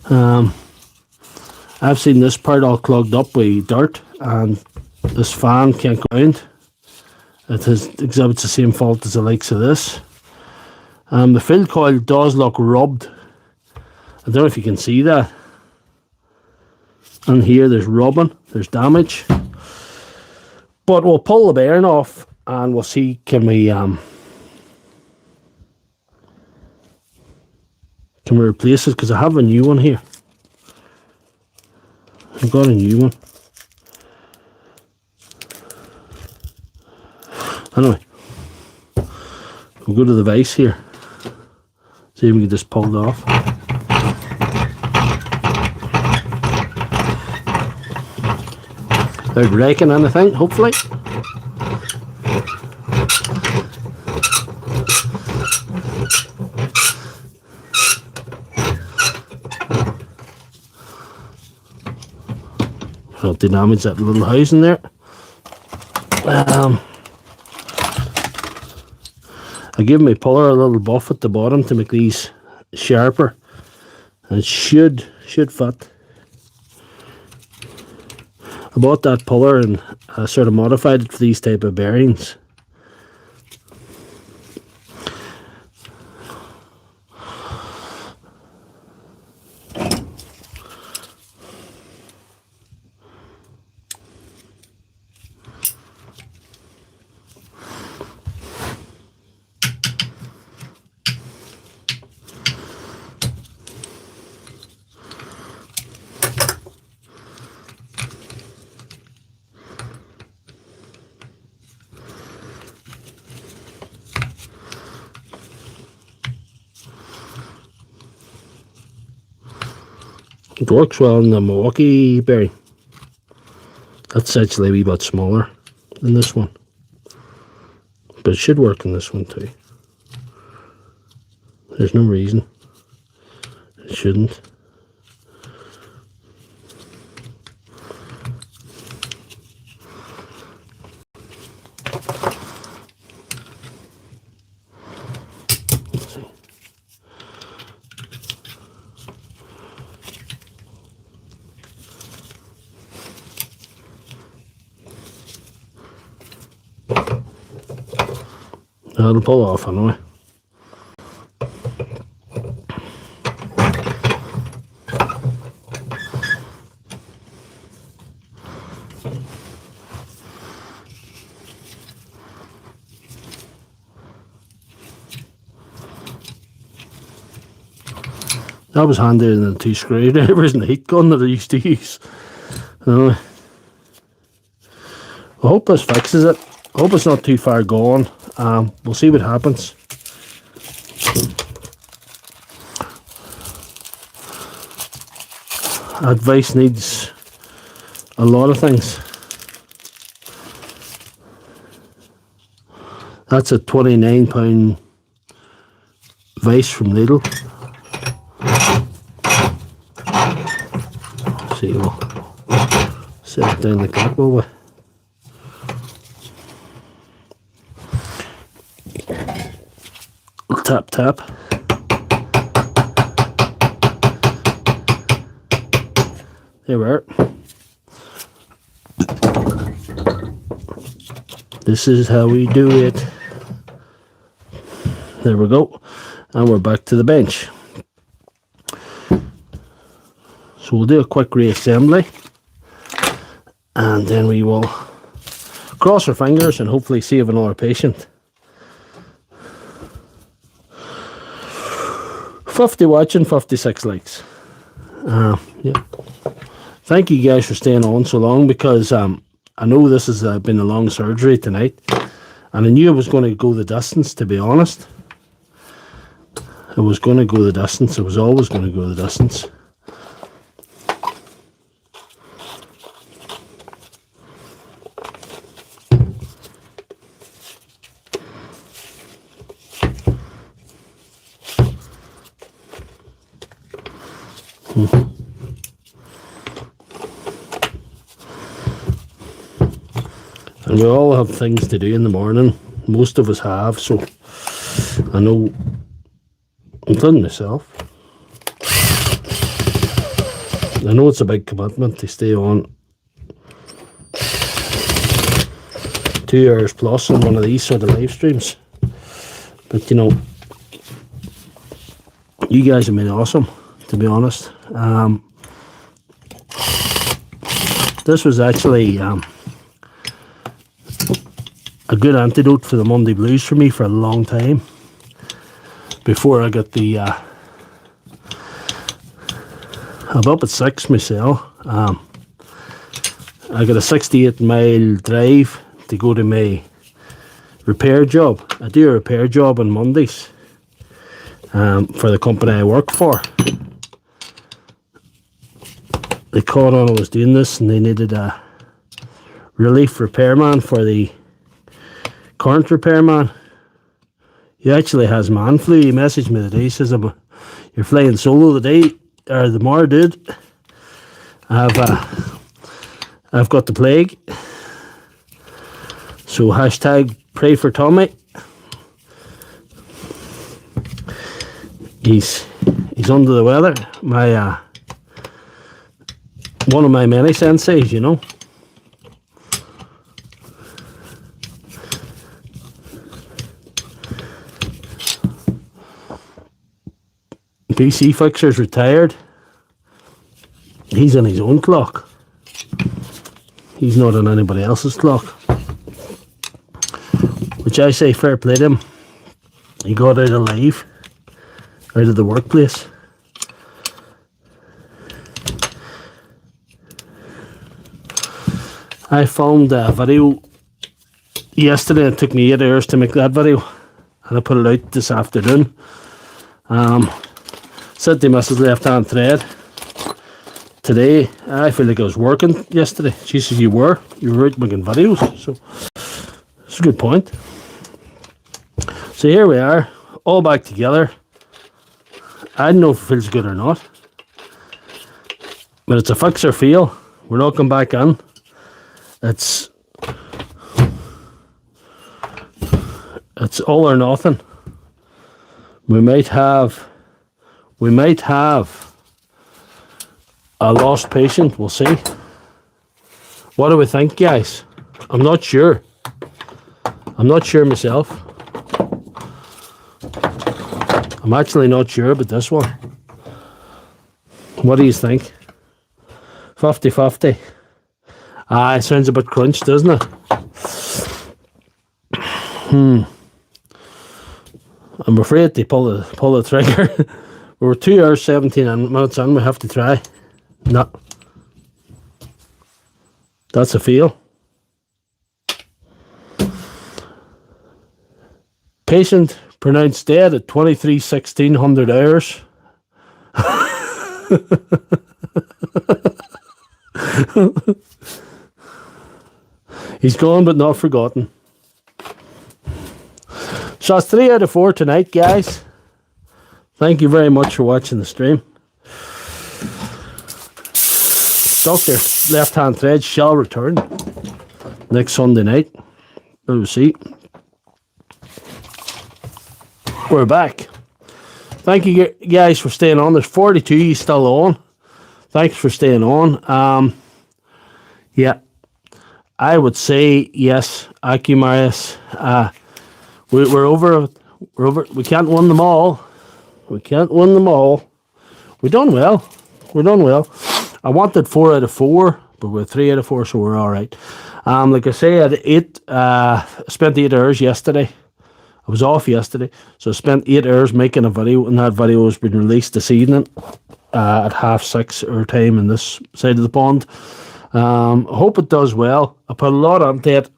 I've seen this part all clogged up with dirt, and this fan can't go around. It exhibits the same fault as the likes of this. The field coil does look rubbed. I don't know if you can see that. And here there's rubbing, there's damage. But we'll pull the bearing off and we'll see, can we replace it? Because I have a new one here. I've got a new one. Anyway, we'll go to the vise here. See if we can just pull it off. Without breaking anything, hopefully. Not to damage that little housing there. I give my puller a little buff at the bottom to make these sharper, and it should fit. I bought that puller and I sort of modified it for these type of bearings. It works well in the Milwaukee bearing. That's actually a wee bit smaller than this one, but it should work in this one too. There's no reason it shouldn't. Let's see. It'll pull off anyway. That was handier than the 2 screwdrivers and the heat gun that I used to use. Anyway, I hope this fixes it. I hope it's not too far gone. We'll see what happens. Advice needs a lot of things. That's a £29 vise from Lidl. Let's see, we'll set it down like that, will we? Tap, tap. There we are. This is how we do it. There we go. And we're back to the bench. So we'll do a quick reassembly. And then we will cross our fingers and hopefully save another patient. 50 watching, 56 likes. Yeah. Thank you guys for staying on so long, because I know this has been a long surgery tonight, and I knew I was going to go the distance, to be honest. I was going to go the distance. I was always going to go the distance. And we all have things to do in the morning. Most of us have, so I know, including myself, I know it's a big commitment to stay on 2 hours plus on one of these sort of live streams. But you know, you guys have been awesome, to be honest. This was actually a good antidote for the Monday blues for me for a long time, before I got the I'm up at 6 myself. I got a 68-mile drive to go to my repair job. I do a repair job on Mondays for the company I work for. They caught on I was doing this, and they needed a relief repairman for the current repairman. He actually has man flu. He messaged me today. He says, "You're flying solo today, or the more, dude. I've got the plague. So hashtag pray for Tommy." He's under the weather. My one of my many senseis, you know. PC Fixer's retired. He's on his own clock. He's not on anybody else's clock. Which I say fair play to him. He got out alive, out of the workplace. I filmed a video yesterday. It took me 8 hours to make that video, and I put it out this afternoon. Said to Mrs. Left Hand Thread, today. I feel like I was working yesterday. Jesus, you were out making videos, so it's a good point. So here we are, all back together. I don't know if it feels good or not, but it's a fix or fail. We're not going back in. It's all or nothing. We might have a lost patient. We'll see. What do we think, guys? I'm not sure. I'm not sure myself. I'm actually not sure about this one. What do you think? 50-50. It sounds a bit crunched, doesn't it? I'm afraid to pull the trigger. We're 2 hours 17 minutes in. We have to try. No, that's a fail. Patient pronounced dead at 23:16 hours. He's gone but not forgotten. So it's 3 out of 4 tonight, guys. Thank you very much for watching the stream. Doctor Lefthandthread shall return next Sunday night. We'll see. We're back. Thank you guys for staying on. There's 42 still on. Thanks for staying on. Yeah, I would say yes, Acumarius. We're over. We can't win them all. We can't win them all. We've done well. We're done well. I wanted 4 out of 4, but we're 3 out of 4, so we're all right. Like I say, I spent 8 hours yesterday. I was off yesterday, so I spent 8 hours making a video, and that video has been released this evening at 6:30 our time in this side of the pond. I hope it does well. I put a lot onto it.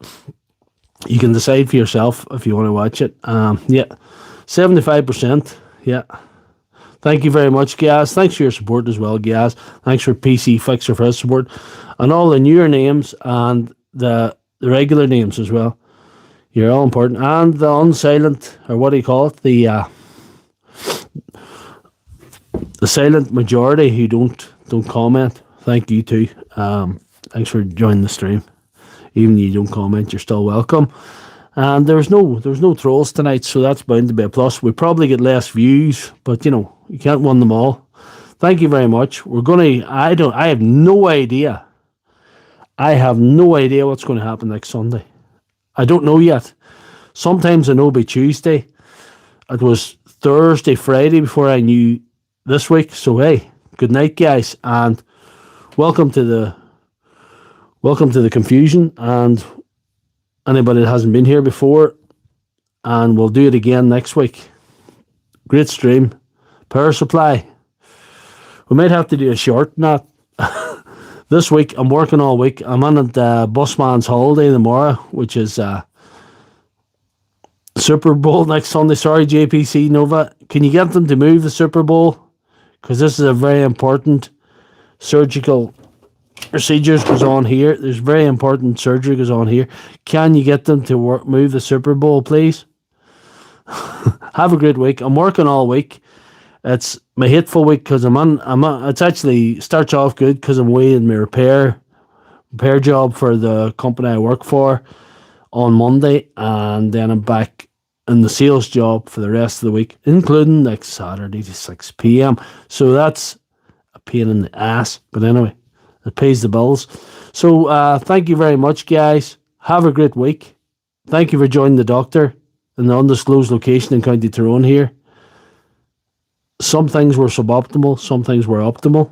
You can decide for yourself if you want to watch it. Yeah, 75%. Yeah. Thank you very much, guys. Thanks for your support as well, guys. Thanks for PC Fixer for his support. And all the newer names and the regular names as well. You're all important. And the unsilent, or what do you call it? The silent majority who don't comment. Thank you too. Thanks for joining the stream. Even if you don't comment, you're still welcome. And there's no trolls tonight, so that's bound to be a plus. We probably get less views, but you can't win them all. Thank you very much. I have no idea. I have no idea what's going to happen next Sunday. I don't know yet. Sometimes I know by Tuesday. It was Thursday, Friday before I knew this week. So hey, good night, guys, and welcome to the confusion. And anybody that hasn't been here before, and we'll do it again next week. Great stream. Power supply. We might have to do a short nap. This week, I'm working all week. I'm on the busman's holiday tomorrow, which is Super Bowl next Sunday. Sorry, JPC Nova. Can you get them to move the Super Bowl? Because this is a very important surgical procedures goes on here. There's very important surgery goes on here. Can you get them to move the Super Bowl, please? Have a great week. I'm working all week. It's my hateful week because it's actually starts off good because I'm away in my repair job for the company I work for on Monday, and then I'm back in the sales job for the rest of the week, including next Saturday to 6 p.m. So that's a pain in the ass, but anyway, it pays the bills. So thank you very much, guys. Have a great week. Thank you for joining the doctor in the undisclosed location in County Tyrone here. Some things were suboptimal, some things were optimal.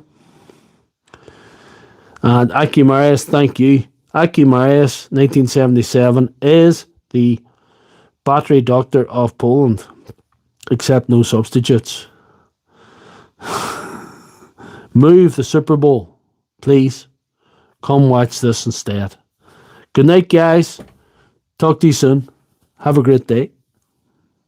And Aki Marius, thank you. Aki Marius, 1977, is the battery doctor of Poland, except no substitutes. Move the Super Bowl, please. Come watch this instead. Good night, guys. Talk to you soon. Have a great day.